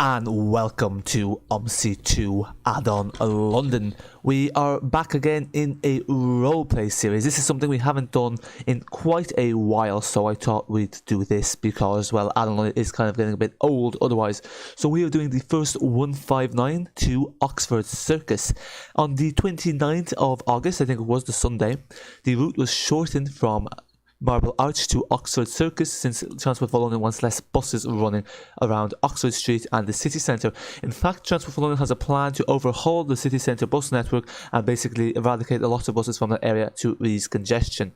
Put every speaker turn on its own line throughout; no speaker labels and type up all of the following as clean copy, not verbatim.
And welcome to Omsi 2 Addon London. We are back again in a roleplay series. This is something we haven't done in quite a while, so I thought we'd do this because, well, Addon London is kind of getting a bit old otherwise. So we are doing the first 159 to Oxford Circus. On the 29th of August, I think it was the Sunday, the route was shortened from Marble Arch to Oxford Circus since Transport for London wants less buses running around Oxford Street and the city centre. In fact, Transport for London has a plan to overhaul the city centre bus network and basically eradicate a lot of buses from that area to ease congestion.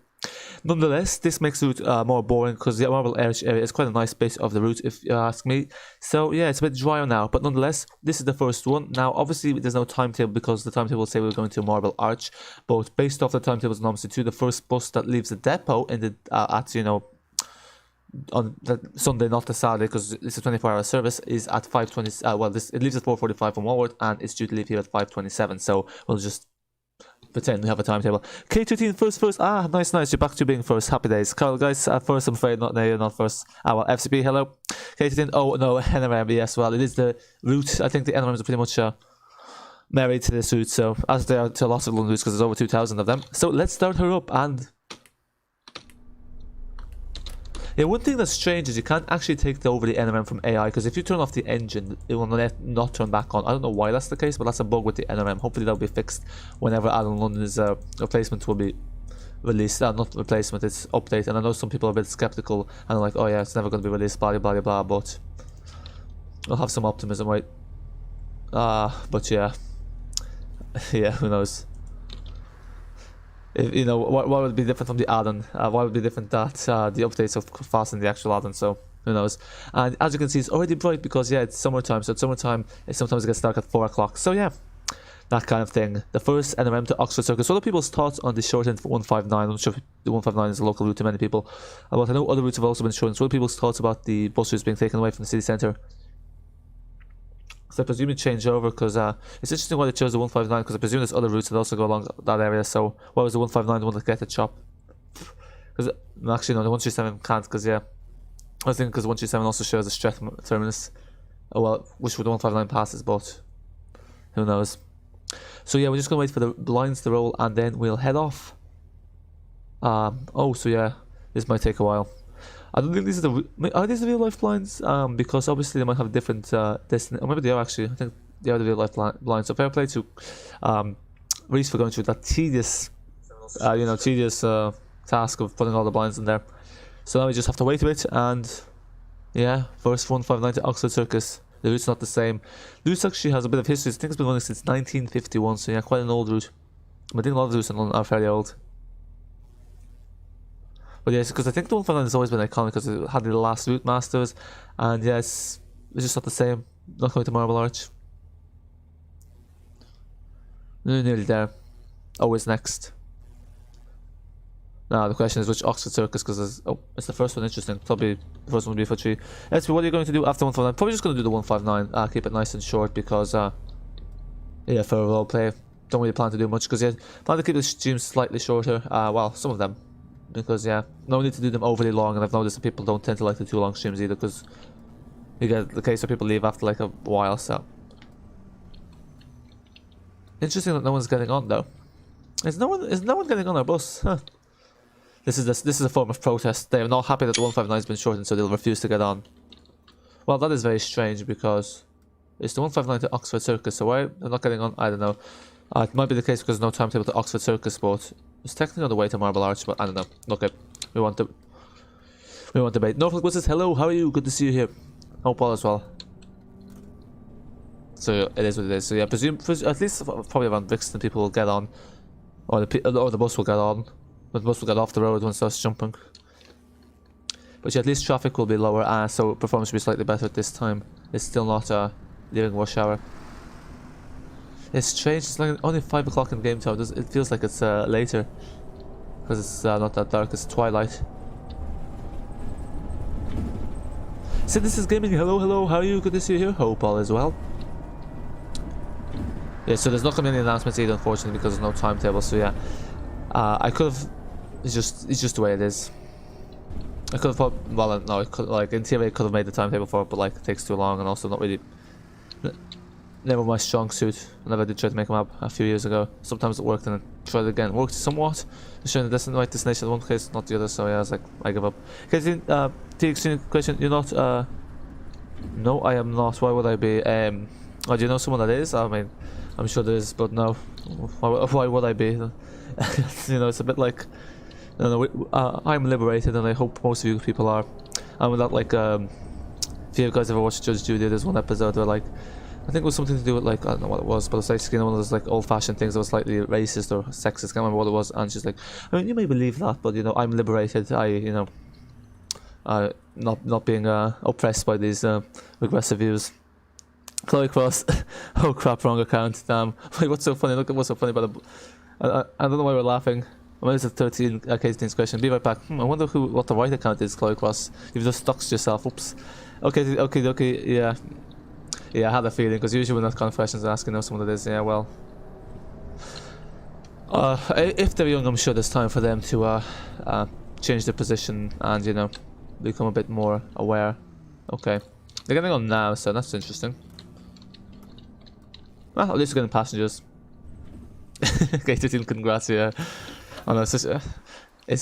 Nonetheless, this makes the route more boring because the Marble Arch area is quite a nice bit of the route if you ask me. So yeah, it's a bit drier now, but nonetheless, this is the first one. Now obviously there's no timetable because the timetable will say we're going to Marble Arch, but based off the timetables in Omsi 2, the first bus that leaves the depot in the on the Sunday, not the Saturday, because it's a 24-hour service, is at 5:20. Well, it leaves at 4:45 from onward and it's due to leave here at 5:27. So we'll just pretend we have a timetable. K13 first. Nice. You're back to being first. Happy days. Carl, guys, first, I'm afraid. No, you're not first. Well, FCP, hello. K13, oh no, NRM, yes, well, it is the route. I think the NRMs are pretty much married to this route, so as they are to lots of London routes because there's over 2,000 of them. So let's start her up. And yeah, one thing that's strange is you can't actually take over the NRM from AI, because if you turn off the engine, it will not turn back on. I don't know why that's the case, but that's a bug with the NRM. Hopefully that'll be fixed whenever Addon London's replacement will be released. Not replacement, it's update. And I know some people are a bit skeptical and are like, oh yeah, it's never going to be released, blah blah blah, but I'll have some optimism, right? But yeah. Yeah, who knows? If, what would be different from the add-on? Why would be different that the updates are faster than the actual add-on? So who knows? And as you can see, it's already bright because yeah, it's summertime. So it's summertime. Sometimes it gets dark at 4 o'clock. So yeah, that kind of thing. The first NRM to Oxford Circus. What are people's thoughts on the shortened 159? I'm not sure if the 159 is a local route to many people. But I know other routes have also been shortened. So what are people's thoughts about the bus routes being taken away from the city centre? So I presume it changed over because it's interesting why they chose the 159, because I presume there's other routes that also go along that area. So why was the 159 the one that get the chop? Because actually no, the 137 can't, because yeah, I was thinking because 137 also shows the Streatham terminus. Oh well, which would the 159 passes, but who knows? So yeah, we're just gonna wait for the lines to roll and then we'll head off. So yeah, this might take a while. I don't think these are these the real life blinds? Because obviously they might have different destination. Or maybe they are actually. I think they are the real life blinds. So fair play to Reese for going through that tedious, task of putting all the blinds in there. So now we just have to wait a bit, and yeah, first 159 to Oxford Circus. The route's not the same. The route actually has a bit of history. I think it's been running since 1951. So yeah, quite an old route. I think a lot of the routes in London are fairly old. But yes, because I think the 159 has always been iconic because it had the last route masters, and yes, it's just not the same. Not going to Marble Arch. Nearly there. Always next. Now the question is which Oxford Circus, because it's the first one. Interesting. Probably the first one would be for 3. SP, what are you going to do after 159? Probably just going to do the 159. Keep it nice and short because yeah, for a roleplay, don't really plan to do much because yeah, plan to keep the streams slightly shorter. Well, some of them. Because yeah, no need to do them overly long, and I've noticed that people don't tend to like the too long streams either, because you get the case where people leave after like a while. So interesting that no one's getting on though. Is no one getting on our bus? Huh. This is a form of protest. They are not happy that the 159 has been shortened, so they'll refuse to get on. Well, that is very strange because it's the 159 to Oxford Circus. So why they're not getting on? I don't know. It might be the case because there's no timetable to Oxford Circus, but it's technically on the way to Marble Arch, but I don't know. Okay, we want debate. Norfolk buses, hello, how are you? Good to see you here. Hope all is well. So it is what it is. So yeah, presume at least probably around Brixton people will get on, or the bus will get on, but the bus will get off the road once it starts jumping. But yeah, at least traffic will be lower, so performance will be slightly better at this time. It's still not leaving rush hour. It's strange, it's like only 5 o'clock in game time. It feels like it's later because it's not that dark, it's twilight. So this is gaming, hello, how are you? Good to see you here, hope all is well. Yeah, so there's not going to be any announcements either, unfortunately, because there's no timetable. So yeah, I could have, it's just the way it is. I could have put, well no, I could, like in theory I could have made the timetable for it, but like it takes too long, and also not really Never my strong suit. I never did try to make them up a few years ago. Sometimes it worked and I tried it again. Worked somewhat. Showing the right destination in one case, not the other, so yeah, I was like, I give up. Okay, the extreme question, you're not, no, I am not. Why would I be? Oh, do you know someone that is? I mean, I'm sure there is, but no. Why would I be? You know, it's a bit like, I don't know, I'm liberated and I hope most of you people are. I'm not like, if you guys ever watched Judge Judy, there's one episode where like, I think it was something to do with like, I don't know what it was, but it's basically one of those like old-fashioned things that was slightly racist or sexist. I can't remember what it was, and she's like, I mean, you may believe that, but you know, I'm liberated. I, you know, not being oppressed by these regressive views. Chloe Cross, oh crap, wrong account. Damn. Wait, what's so funny? Look at what's so funny about it. I don't know why we're laughing. Well, it's a 13 Casey's question. Be right back. I wonder what the right account is, Chloe Cross. You've just doxed yourself. Oops. Okay. Yeah. Yeah, I had a feeling, because usually when that kind of questions I ask, you know someone that is. Yeah, well. If they're young, I'm sure there's time for them to change their position and, you know, become a bit more aware. Okay. They're getting on now, so that's interesting. Well, at least we're getting passengers. Okay, 13, congrats, yeah. Oh no, it's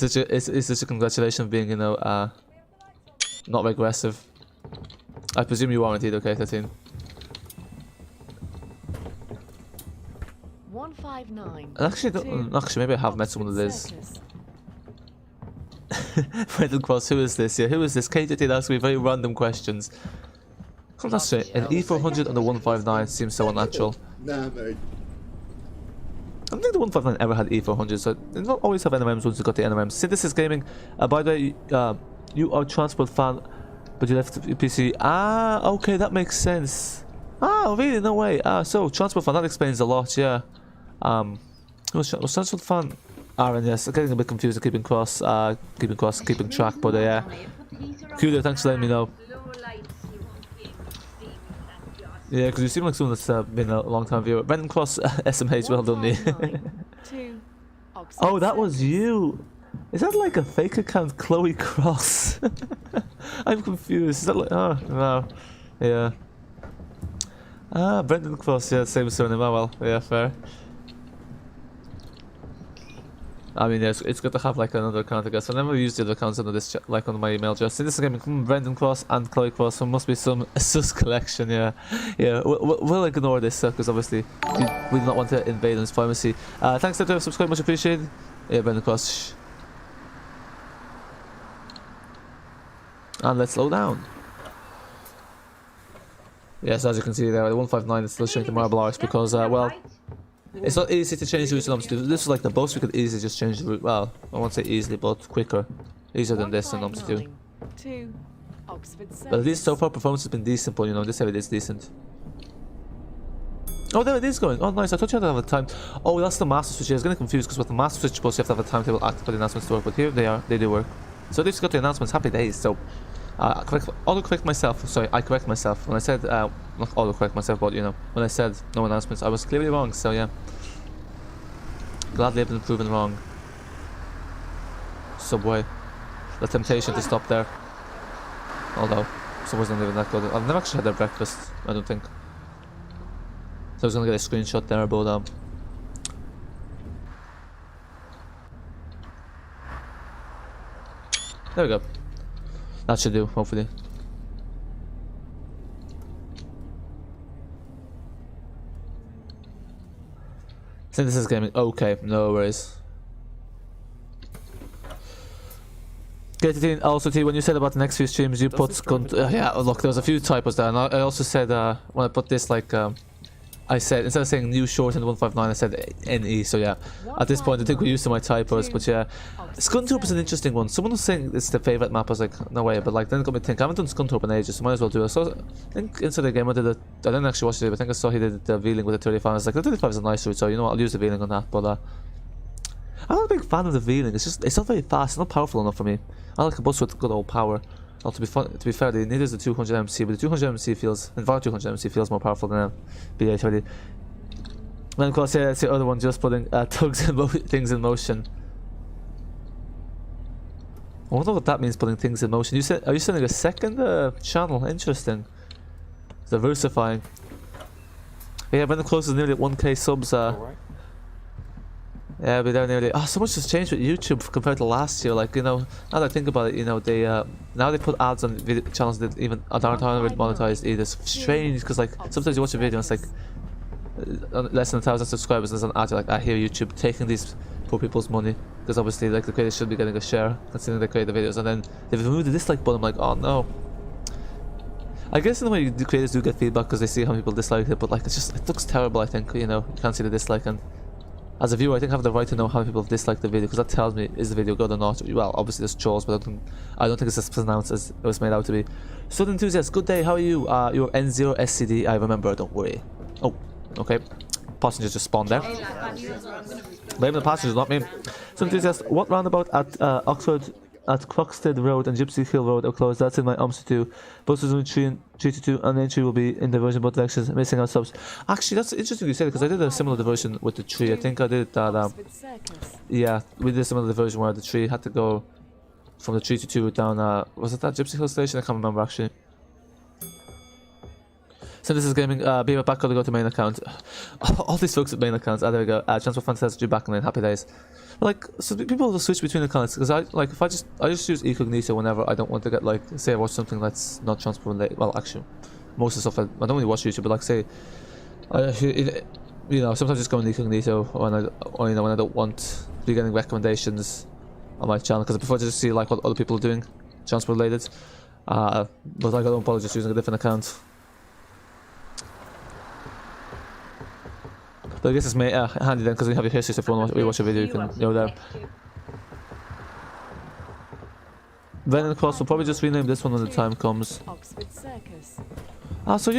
such a congratulation being, you know, not regressive. I presume you are indeed, okay, 13.
159.
Actually, maybe I have met someone that is. Brendan Cross, who is this? Yeah, who is this? K13 asks me very random questions. Come on, straight. An E400 and a 159 seems so unnatural.
Nah, mate.
I don't think the 159 ever had E400, so they don't always have NRMs once you got the NRMs. Synthesis Gaming, by the way, you are a transport fan, but you left your PC. Ah, okay, that makes sense. Ah, really? No way. So transport fan, that explains a lot. Yeah. Was transport fan? Aaron, yes. I'm getting a bit confused. Keeping track, but yeah. Kudo, thanks for letting me know. Yeah, because you seem like someone that's been a long time viewer. Brendan Cross, SMH, well done me. Oh, that was you. Is that like a fake account, Chloe Cross? I'm confused. Is that like, oh, no. Yeah. Ah, Brendan Cross, yeah, same surname. Oh, well, yeah, fair. I mean, yeah, it's good to have like another account, I guess. I never used the other accounts under this, like on my email address. So this is going to be Brendan Cross and Chloe Cross, so must be some sus collection, yeah. Yeah, we'll ignore this, because obviously we do not want to invade on his privacy. Thanks to subscribe, much appreciated. Yeah, Brendan Cross. And let's slow down. Yes, as you can see there, the 159 is still showing the marble arch because, well, it's not easy to change the route to Omsi. This is like the bus, we could easily just change the route. Well, I won't say easily, but quicker. Easier than this in Omsi 2. But at least so far performance has been decent, but you know, this area is decent. Oh, there it is going. Oh, nice. I thought you had to have a time. Oh, that's the master switch. I was getting confused because with the master switch, you have to have a timetable active for the announcements to work. But here they are. They do work. So at least got the announcements. Happy days. So, auto-correct myself. Sorry, I correct myself. When I said, not auto-correct myself, but you know, when I said no announcements, I was clearly wrong. So yeah. Gladly I've been proven wrong. Subway. The temptation to stop there. Although, Subway's not even that good. I've never actually had their breakfast, I don't think. So I was gonna get a screenshot there, but there we go. That should do, hopefully. Synthesis Gaming, okay, no worries. K13, also T, when you said about the next few streams, you put yeah, look, there was a few typos there, and I also said when I put this, like, I said, instead of saying new short in the 159, I said NE, so yeah. At this point, I think we're used to my typos, but yeah. Scunthorpe is an interesting one. Someone was saying it's the favourite map. I was like, no way, but like, then it got me thinking. I haven't done Scunthorpe in ages, so might as well do it. So I think inside the game, I didn't actually watch it, but I think I saw he did the Veeling with the 35. I was like, the 35 is a nice route, so you know what, I'll use the Veeling on that, but I'm not a big fan of the Veeling. It's not very fast, it's not powerful enough for me. I like a bus with good old power. Well, to be fair, they need the 200 MC, but the 200 MC feels, in fact, 200 MC feels more powerful than a BA30. And of course, yeah, that's the other one, just putting things in motion. I wonder what that means, putting things in motion. Are you sending a second channel? Interesting. Diversifying. Yeah, Brendan Close is nearly at 1k subs. Yeah, but they're nearly. Oh, so much has changed with YouTube compared to last year. Like, you know, now that I think about it, you know, they now they put ads on video channels that even aren't monetized either. It's strange because like sometimes you watch a video and it's like less than 1,000 subscribers. There's an ad like, I hear YouTube taking these poor people's money because obviously like the creators should be getting a share considering they create the videos, and then they've removed the dislike button. I'm like, oh no. I guess in a way the creators do get feedback because they see how people dislike it, but like it looks terrible. I think, you know, you can't see the dislike, and as a viewer I think I have the right to know how many people have disliked the video because that tells me is the video good or not. Well, obviously there's trolls, but I don't think it's as pronounced as it was made out to be. Southern Enthusiast, good day, how are you? You're N0 SCD, I remember, don't worry. Oh, okay. Passengers just spawned there. Blame the passengers, not me. Southern Enthusiast, what roundabout at Oxford, at Croxted Road and Gypsy Hill Road are closed? That's in my Omsi 2. Buses on 3 and 3 to 2 and entry will be in diversion both directions, missing out subs. Actually, that's interesting you said it because I did a similar diversion with the tree. I think I did that. Yeah, we did a similar diversion where the tree had to go from the 3 to 2 down. Was it that Gypsy Hill station? I can't remember actually. So this is gaming. Be right back. Gotta go to main account. All these folks at main accounts. There we go. Transfer Fantasy back in lane. Happy days. Like, so people will switch between accounts because I just use incognito whenever I don't want to get, like, say I watch something that's not transfer related. Well, actually, most of the stuff I don't really watch YouTube, but like say, you know, sometimes just go in incognito when when I don't want to be getting recommendations on my channel because I prefer to just see like what other people are doing, transfer related. But like I don't bother just using a different account. But I guess it's handy then because we have your history, so if you want to watch a video you can go there. Venom Cross will probably just rename this one when the time comes.
Circus.
So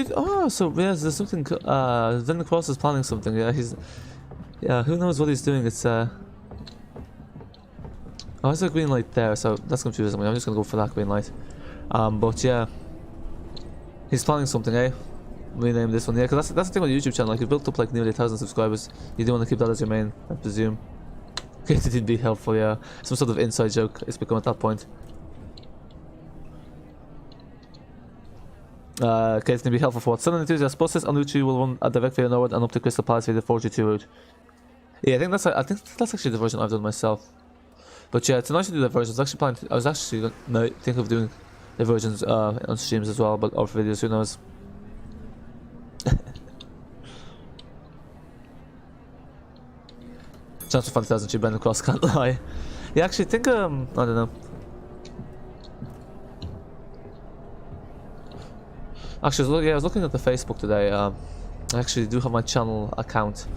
yes, there's something. Venom Cross is planning something. Yeah, who knows what he's doing? It's oh, there's a green light there, so that's confusing me. I'm just gonna go for that green light. But yeah, he's planning something, eh? Rename this one, yeah, because that's the thing with YouTube channel. Like, you built up like nearly 1,000 subscribers. You do want to keep that as your main, I presume. It didn't be helpful, yeah. Some sort of inside joke. It's become at that point. Okay, it's gonna be helpful for what? Southern Enthusiast buses on Route 2 will run a direct via northward and up to Crystal Palace via the 422 route. Yeah, I think that's actually the version I've done myself. But yeah, it's nice to do the versions. I was actually thinking of doing the versions on streams as well, but or for videos, who knows. Chance for 5,000 to bend across, can't lie. Yeah, actually think I don't know. Actually, I was looking at the Facebook today. I actually do have my channel account,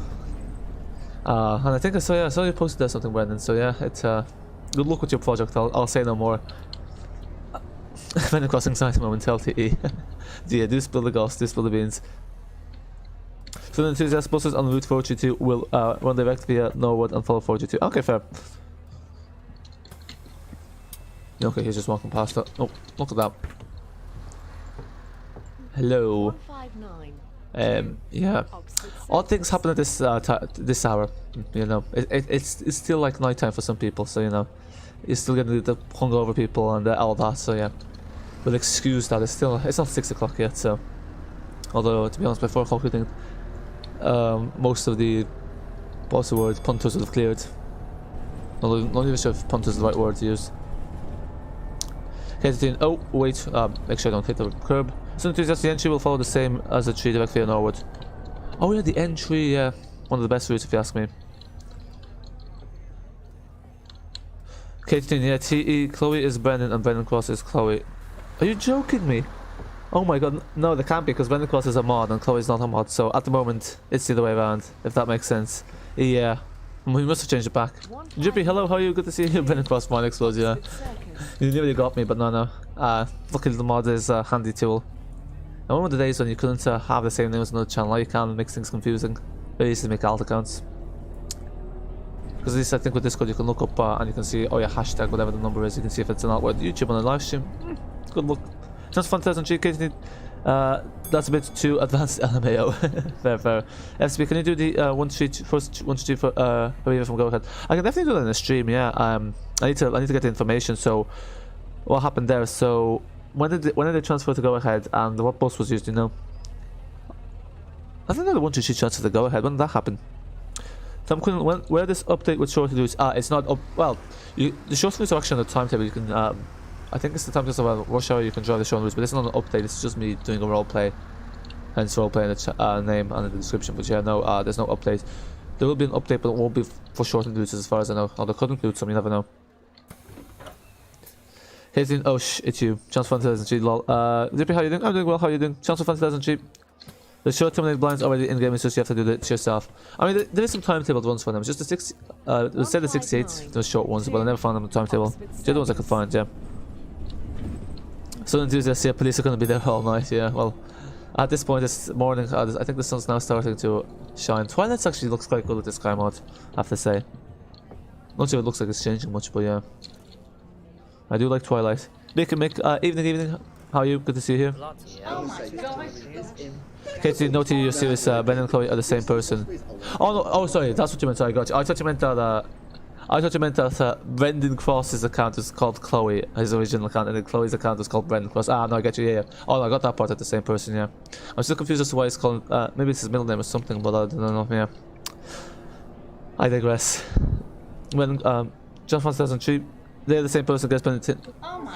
and I think I saw you posted there something, Brendan. So yeah, it's good luck with your project. I'll say no more. Bending crossing site moment LTE. Yeah, do spill the goss, do spill the beans. So the Enthusiast buses on Route 422 will run direct via northward and follow 422. Okay, fair. Okay, he's just walking past that. Oh, look at that. Hello. 159. Yeah. Odd things happen at this hour. You know, it's still like nighttime for some people, so you know, you're still getting the hungover people and all that. So yeah, we'll excuse that. It's not 6 o'clock yet. So, although to be honest, by 4 o'clock we think most of the what's the word, punters will have cleared. Not even sure if punter is the right word to use. Okay, oh wait, make sure I don't hit the curb. So Enthusiast, the entry will follow the same as the tree directly northward. Oh yeah, the entry, yeah, one of the best routes if you ask me. Okay, yeah, TE, Chloe is Brendan and Brendan Cross is Chloe. Are you joking me? Oh my god, no, they can't be because Brendan Cross is a mod and Chloe's not a mod, so at the moment it's the other way around, if that makes sense. Yeah, we must have changed it back. Jippy, hello, how are you? Good to see you. Brendan Cross mod explodes, yeah. You nearly got me, but no. Luckily the mod is a handy tool. I remember the days when you couldn't have the same name as another channel. Now you can, makes things confusing. Very easy to make alt accounts. Because at least I think with Discord you can look up and you can see, oh yeah, hashtag, whatever the number is, you can see if it's an alt word. YouTube on a live stream. Good luck. Sounds fantastic. That's a bit too advanced LMAO. fair. FSB, can you do the 1-2 for Aviva from Go Ahead? I can definitely do that in a stream, yeah. I need to get the information. So what happened there? So when did they transfer to Go Ahead and what bus was used, you know? I think they're the 1-2 chances to go ahead. When did that happen? Tom Quinn, where this update with short to-dos? It's not up. Well, the short to-dos are actually on the timetable. You can, I think it's the timetable of rush hour. You can drive the short to-dos, but it's not an update. It's just me doing a roleplay, hence roleplay in the name and in the description. But yeah, no, there's no update. There will be an update, but it won't be for short to-dos as far as I know. Or there could include some. You never know. Hey, oh it's you. Chance Fun 2000G, lol. Zippy, how you doing? I'm doing well. How you doing? Chance Fun 2000G. The short terminated blinds already in game, it's just you have to do it yourself. I mean, there is some timetabled ones for them. It's just the 6. It said the 68, those short ones, but I never found them on the timetable. The other ones I could find, yeah. So enthusiasts, yeah, police are going to be there all night, yeah. Well, at this point, it's morning. I think the sun's now starting to shine. Twilight's actually looks quite good with this sky mod, I have to say. Not sure if it looks like it's changing much, but yeah. I do like Twilight. Mick, evening. How are you? Good to see you here.
Oh my god.
Katie, note to your series, Ben and Chloe are the same person. Oh no, oh sorry, that's what you meant. Sorry, I got you. I thought you meant that Brendan Cross's account is called Chloe, his original account, and then Chloe's account is called Brendan Cross. Ah, no, I get you. Yeah. Oh, no, I got that part. At the same person. Yeah. I'm still confused as to why it's called. Maybe it's his middle name or something, but I don't know. Yeah. I digress. When John Francis 2003, they're the same person. Gets Brendan.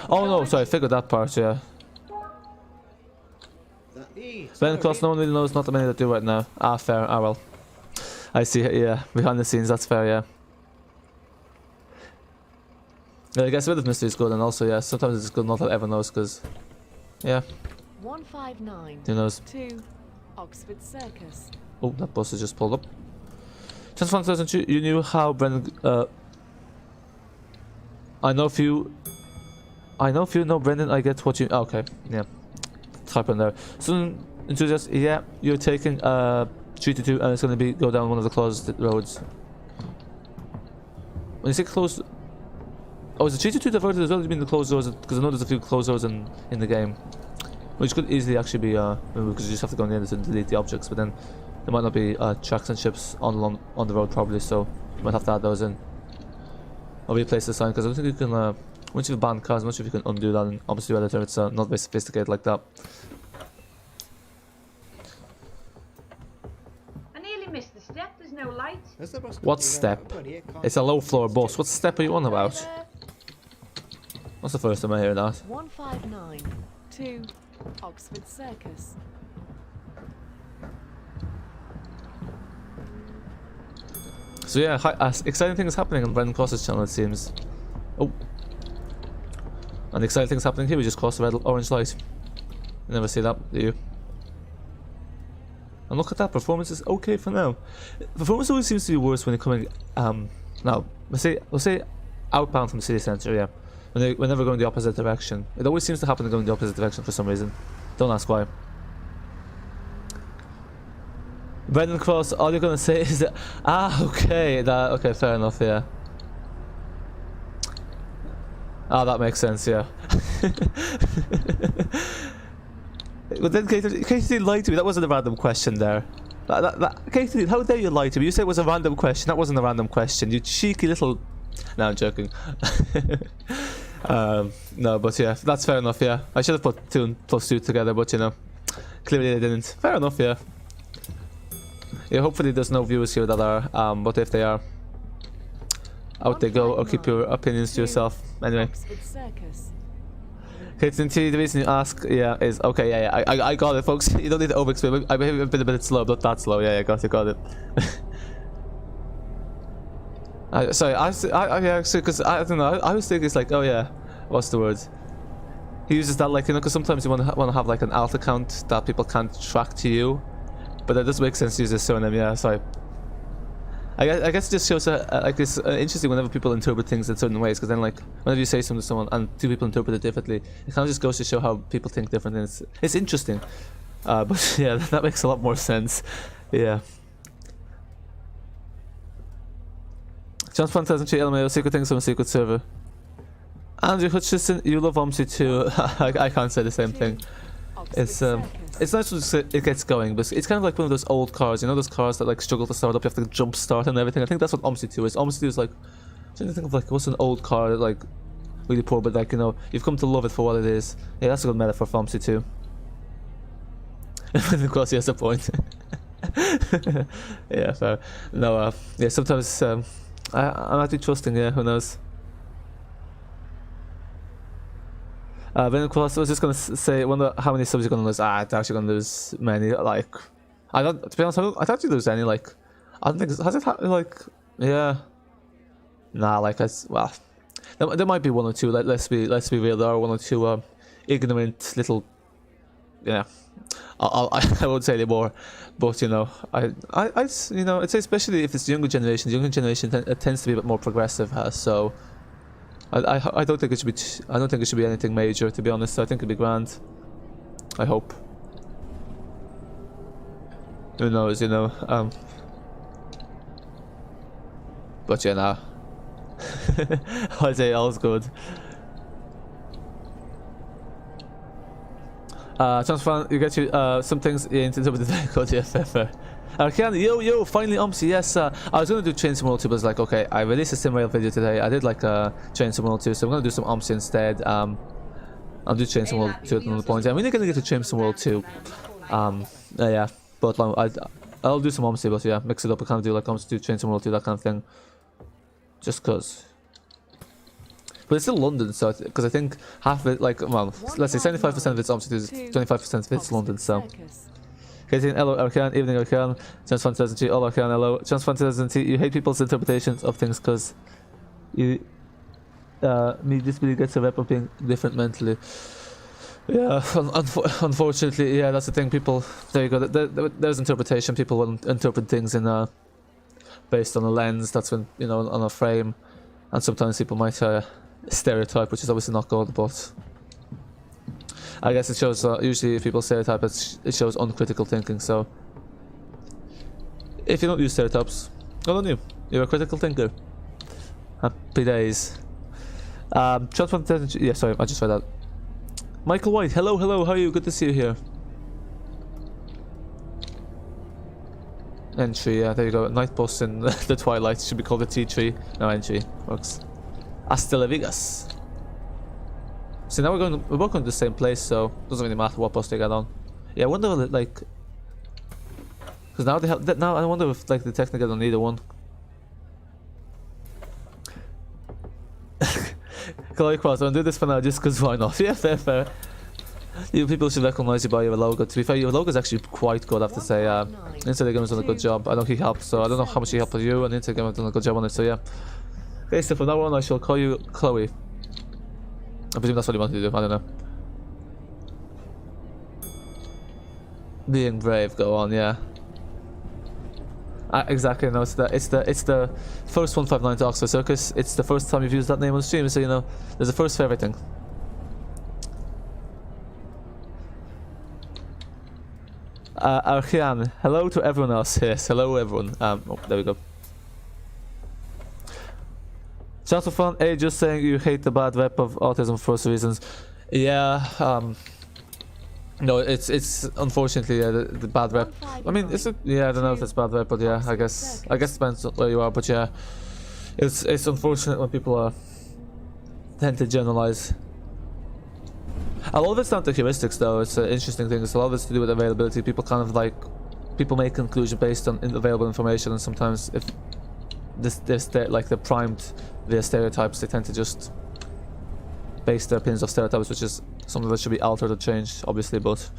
Oh no, sorry, I figured that part. Yeah. Ben Cross, no one really knows, not that many that do right now. Ah, fair, well. I see, yeah, behind the scenes, that's fair, yeah. I guess a bit of mystery is good, and also, yeah, sometimes it's good not that everyone knows, because, yeah.
159.
Who knows?
2 Oxford Circus.
Oh, that bus has just pulled up. Just 1002, you knew how Brendan, I know if you know Brendan, I get what you, okay, yeah. Type in there. So enthusiast, yeah, you're taking 3 to 2 and it's gonna be go down one of the closed roads. When you say closed, oh, is it 3 to 2 diverted as well? You mean the closed doors? Because I know there's a few closed doors in the game, which could easily actually be because you just have to go on the end and delete the objects. But then there might not be tracks and ships on the road probably, so you might have to add those in or replace the sign, because I don't think you can. Once you've banned cars, I'm not sure if you can undo that in Omsi editor. It's not very sophisticated like that.
I nearly missed the step, there's no light.
What step? It's a low floor bus. What step are you on about? What's the first time I hear that?
159. 2 Oxford Circus.
So yeah, exciting things happening on Brendan Cross's channel, it seems. Oh. And exciting things happening here, we just crossed the red orange light. You never see that, do you? And look at that, performance is okay for now. Performance always seems to be worse when you're coming, now, we'll say outbound from the city centre, yeah. Whenever going the opposite direction. It always seems to happen to go in the opposite direction for some reason. Don't ask why. Brendan Cross, all you're gonna say is that, okay, okay, fair enough, yeah. That makes sense, yeah. But then Katie lied to me. That wasn't a random question there. Katie, how dare you lie to me? You said it was a random question. That wasn't a random question. You cheeky little. No, I'm joking. No, but yeah, that's fair enough. Yeah, I should have put 2 and +2 together, but you know, clearly they didn't. Fair enough. Yeah. Yeah. Hopefully, there's no viewers here that are. But if they are, out they go. Or keep your opinions to yourself. Anyway. Okay, the reason you ask, yeah, is okay. Yeah, I got it, folks. You don't need to over-explain. I may have been a bit slow, but not that slow. Yeah, got it. Sorry, yeah, because I don't know. I was thinking it's like, oh yeah, what's the word? He uses that like, you know, because sometimes you want to have like an alt account that people can't track to you, but that does make sense to use a surname. Yeah, sorry. I guess it just shows like it's interesting whenever people interpret things in certain ways, because then like whenever you say something to someone and 2 people interpret it differently, it kind of just goes to show how people think differently. And it's interesting, but yeah, that makes a lot more sense. Yeah. John Fantasm LMAO, secret things on a secret server. Andrew Hutchison, you love Omsi too. I can't say the same thing. It's nice when it gets going, but it's kind of like one of those old cars, you know, those cars that like struggle to start up, you have to jump start and everything. I think that's what Omsi 2 is. Omsi 2 is like, I'm trying to think of like, what's an old car that like really poor, but like, you know, you've come to love it for what it is. Yeah, that's a good metaphor for Omsi 2. Of course, he has a point. Yeah, fair. No, yeah, sometimes I might be trusting, yeah, who knows. Then of course I was just gonna say, wonder how many subs you're gonna lose. I'm actually gonna lose many. Like, I don't. To be honest, I don't actually lose any. Like, I don't think has it happened. Like, yeah, nah. Like, well, there might be one or two. Like, let's be real. There are one or two ignorant little. Yeah, I won't say anymore, but you know, I you know, I'd say especially if it's the younger generation. The younger generation tends to be a bit more progressive, so. I don't think it should be. I don't think it should be anything major, to be honest. I think it'd be grand. I hope. Who knows, you know? But yeah, nah. I'd say all's good. Transfer, you get some things into the code, yeah, fair. Yo, finally Omsi, yes, I was gonna do Train Simulator 2, but I was like, okay, I released a sim rail video today, I did like a Train Simulator 2, so I'm gonna do some Omsi instead. I'll do Train Simulator 2 at another point. I'm really gonna get to Train Simulator 2, yeah, but I'll do some Omsi, but yeah, mix it up, I kind of do like Omsi 2, Train Simulator 2, that kind of thing, just cause. But it's still London, so because I think half of it, like, well, let's say 75% of it's Omsi 2, 25% of it's London, so. Hello Arcan, evening Arcan, Chance Fan 2000T, all Arcan, hello. Chance Fan 2000T, you hate people's interpretations of things because you me disbelief gets a rep of being different mentally. Yeah, unfortunately, yeah, that's the thing, people, there you go, there's interpretation, people will interpret things in based on a lens, that's when, you know, on a frame, and sometimes people might stereotype, which is obviously not good, but I guess it shows, usually if people stereotype, it shows uncritical thinking, so if you don't use stereotypes, good on you, you're a critical thinker. Happy days. Yeah, sorry, I just read that. Michael White, hello, how are you? Good to see you here. Entry, yeah, there you go, night boss in the twilight, should be called the T3, no, entry, works. Hasta la Vegas. See, now we're both going to the same place, so it doesn't really matter what bus they get on. Yeah, I wonder, like, because now they have. Now I wonder if like the technically don't need one. Chloe Cross, I'll do this for now just because why not? Yeah, fair. You people should recognize you by your logo. To be fair, your logo is actually quite good, I have to say. Inside Gamer's done a good job. I know he helped, so I don't know how much he helped you, and Inside Gamer's done a good job on it. So yeah. Okay, so from now on, I shall call you Chloe. I presume that's what you want to do. I don't know. Being brave, go on, yeah. Exactly. No, it's the first 159 to Oxford Circus. It's the first time you've used that name on stream, so you know there's a first for everything. Archian, hello to everyone else. Yes, hello everyone. Oh, there we go. Shout out fun. Hey, just saying you hate the bad rep of autism for those reasons. Yeah. No, it's unfortunately the bad rep. I mean, is it? Yeah, I don't know if it's bad rep, but yeah, I guess it depends where you are. But yeah, it's unfortunate when people tend to generalize. A lot of it's down to heuristics, though. It's an interesting thing. It's a lot of it's to do with availability. People kind of like make conclusion based on available information, and sometimes if they're primed via stereotypes, they tend to just base their opinions off stereotypes, which is something that should be altered or changed, obviously, but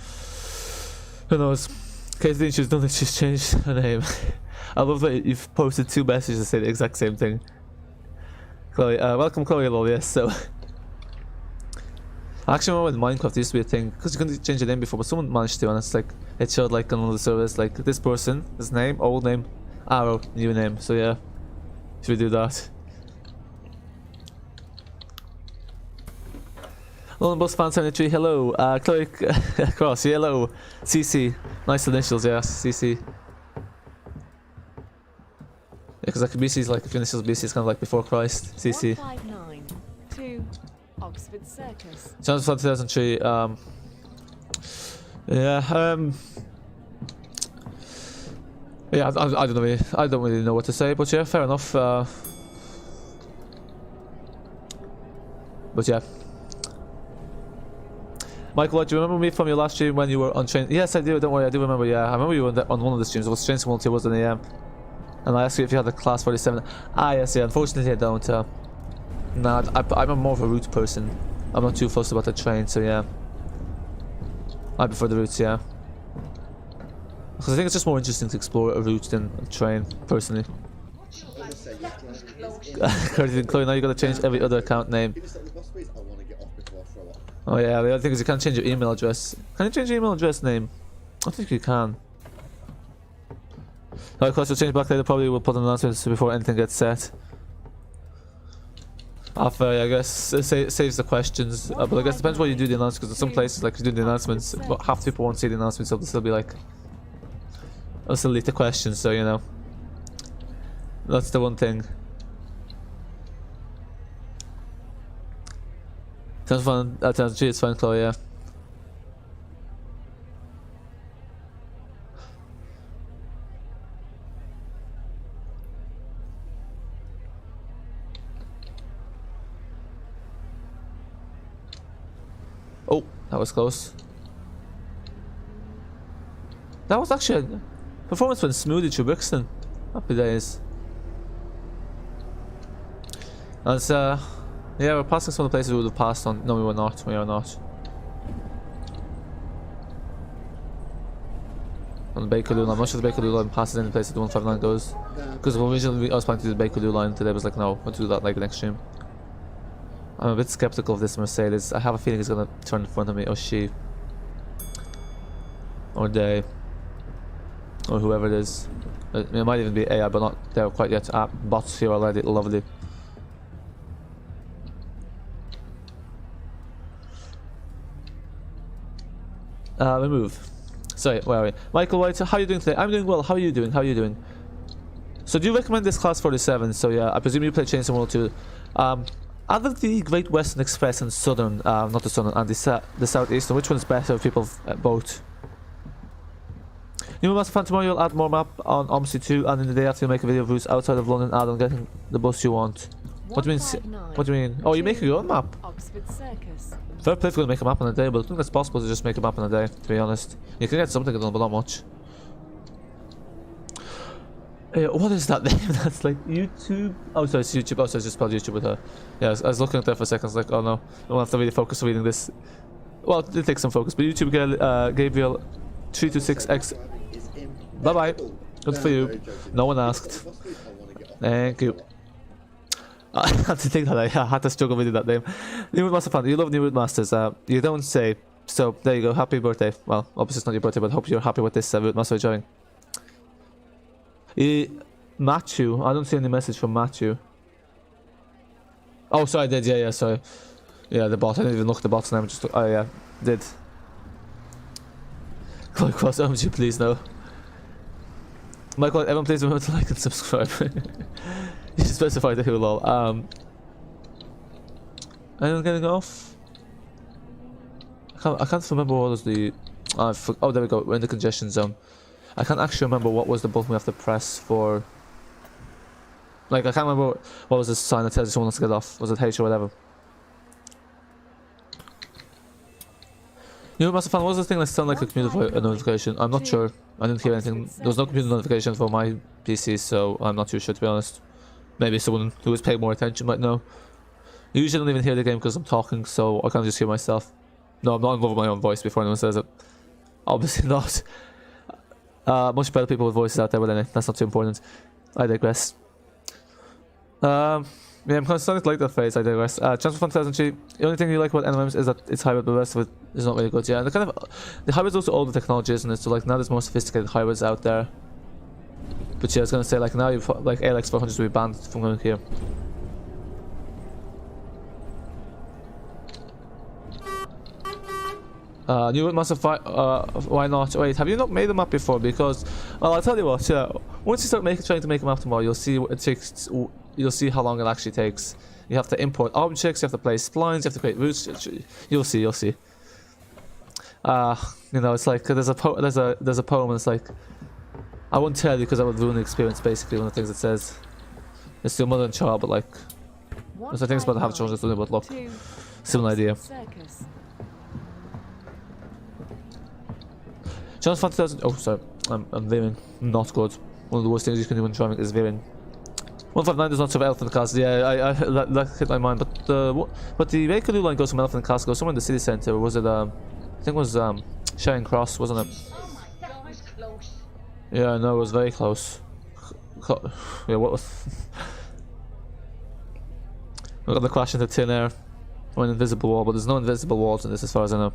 who knows. Case didn't choose, don't just change her name. I love that you've posted 2 messages that say the exact same thing. Chloe, welcome Chloe, lol, yes, so. I actually remember when Minecraft used to be a thing, because you couldn't change your name before, but someone managed to, and it's like, it showed like on the service, like, this person, his name, old name, arrow, new name, so yeah. Should we do that? London Bus Fan 73, hello. Chloe Cross, hello. CC, nice initials, yeah, CC. Yeah, because like BC is like, if your initials BC is kind of like before Christ, CC.
159 to Oxford Circus.
Chance of 2003, yeah, yeah, I don't really know what to say, but yeah, fair enough. But yeah. Michael, do you remember me from your last stream when you were on train? Yes, I do. Don't worry, I do remember. Yeah, I remember you were on one of the streams. It was Train Simulator, was an AM. And I asked you if you had the class 47. Ah, yes, yeah. Unfortunately, I don't. Nah, I'm more of a route person. I'm not too fussed about the train, so yeah. I prefer the routes, yeah. Because I think it's just more interesting to explore a route than a train, personally. Chloe, now you gotta change every other account name. Oh yeah, the other thing is you can't change your email address. Can you change your email address name? I think you can. Now, of course, we'll change back later. Probably we'll put an announcement before anything gets set. After, I guess, it saves the questions. But I guess it depends what you do the announcements. Because in some places, like, you do the announcements, but half the people won't see the announcements, so they'll still be like... I'll still leave the questions, so you know. That's the one thing. Sounds fun. Gee, it's fine, Chloe, yeah. Oh, that was close. That was actually... Performance went smoothly through Brixton. Happy days. And yeah, we're passing some of the places we would have passed on. No, we were not. We are not. On the Bakerloo line. I'm not sure the Bakerloo line passes any place that the 159 goes. Because originally I was planning to do the Bakerloo line today. I was like, no, we'll do that like the next stream. I'm a bit skeptical of this Mercedes. I have a feeling it's gonna turn in front of me. Or she. Or they. Or whoever it is. It might even be AI, but not there quite yet. Ah, bots here already. Lovely. We move. Sorry, where are we? Michael White, how are you doing today? I'm doing well. How are you doing? How are you doing? So do you recommend this class 47? So yeah, I presume you play Chainsaw World 2. Out of the Great Western Express and Southern, not the Southern, and the Southeastern, which one's better if people both? New Master Fan, tomorrow you'll add more map on Omsi 2, and in the day after you'll make a video of routes outside of London, add on getting the bus you want. What do you mean? What do you mean? Oh, you make your own map?
Oxford Circus.
Fair play if you're gonna make a map in a day, but I think it's possible to just make a map in a day, to be honest. You can get something done, but not much. What is that name? That's like YouTube? Oh, sorry, it's YouTube. Oh, sorry, I just spelled YouTube with her. Yeah, I was looking at that for a second. I was like, oh no, I don't have to really focus on reading this. Well, it did take some focus, but YouTube girl, Gabriel 326X. Bye bye. Good for you. No one asked. Thank you. I had to think that I had to struggle with that name. New Master Fan, you love New Masters. You don't say. So there you go. Happy birthday. Well, obviously it's not your birthday, but I hope you're happy with this Root Master joining. Matthew, I don't see any message from Matthew. Oh, sorry, I did. Yeah, sorry. Yeah, the bot. I didn't even look at the bot's name. Just oh yeah, did. Go across Omsi, please no. Michael, everyone please remember to like and subscribe. You should specify the who lol. Anyone getting off? I can't remember what was the. Oh, there we go. We're in the congestion zone. I can't actually remember what was the button we have to press for. Like I can't remember what was the sign that tells you someone wants to get off. Was it H or whatever? You know, Master Fan, what was the thing that sounded like a computer notification? I'm not sure. I didn't hear anything. There was no computer notification for my PC, so I'm not too sure to be honest. Maybe someone who was paying more attention might know. I usually don't even hear the game because I'm talking, so I can't just hear myself. No, I'm not in love with my own voice before anyone says it. Obviously not. Much better people with voices out there, but anyway, that's not too important. I digress. Yeah, I'm kind of starting to like that phrase, I digress. Transfer Fund 1000G, the only thing you like about NRMs is that it's hybrid, but the rest of it is not really good. Yeah, the hybrid's also older technology, isn't it? So like now there's more sophisticated hybrids out there. But yeah, I was gonna say like now you've like ALX 400s will be banned from going here. New Massive Fight, why not? Wait, have you not made a map before? Because, well, I'll tell you what, yeah, once you start trying to make a map tomorrow, you'll see what it takes, you'll see how long it actually takes. You have to import objects, you have to place splines, you have to create routes, you'll see. You know, it's like, there's a poem and it's like, I won't tell you because I would ruin the experience, basically, one of the things it says. It's your mother and child, but like, there's things about how children just don't about look. Similar idea.
Circus.
Chance 40,000. Oh, sorry. I'm veering. Not good. One of the worst things you can do when driving is veering. 159 does not serve Elephant Castle. Yeah, that hit my mind. But the Bakerloo line goes from Elephant Castle, goes somewhere in the city centre. Was it, I think it was Charing Cross, wasn't it?
Oh my, that was close.
Yeah, no, it was very close. Yeah, what was... We got the crash into thin air. Or an invisible wall, but there's no invisible walls in this as far as I know.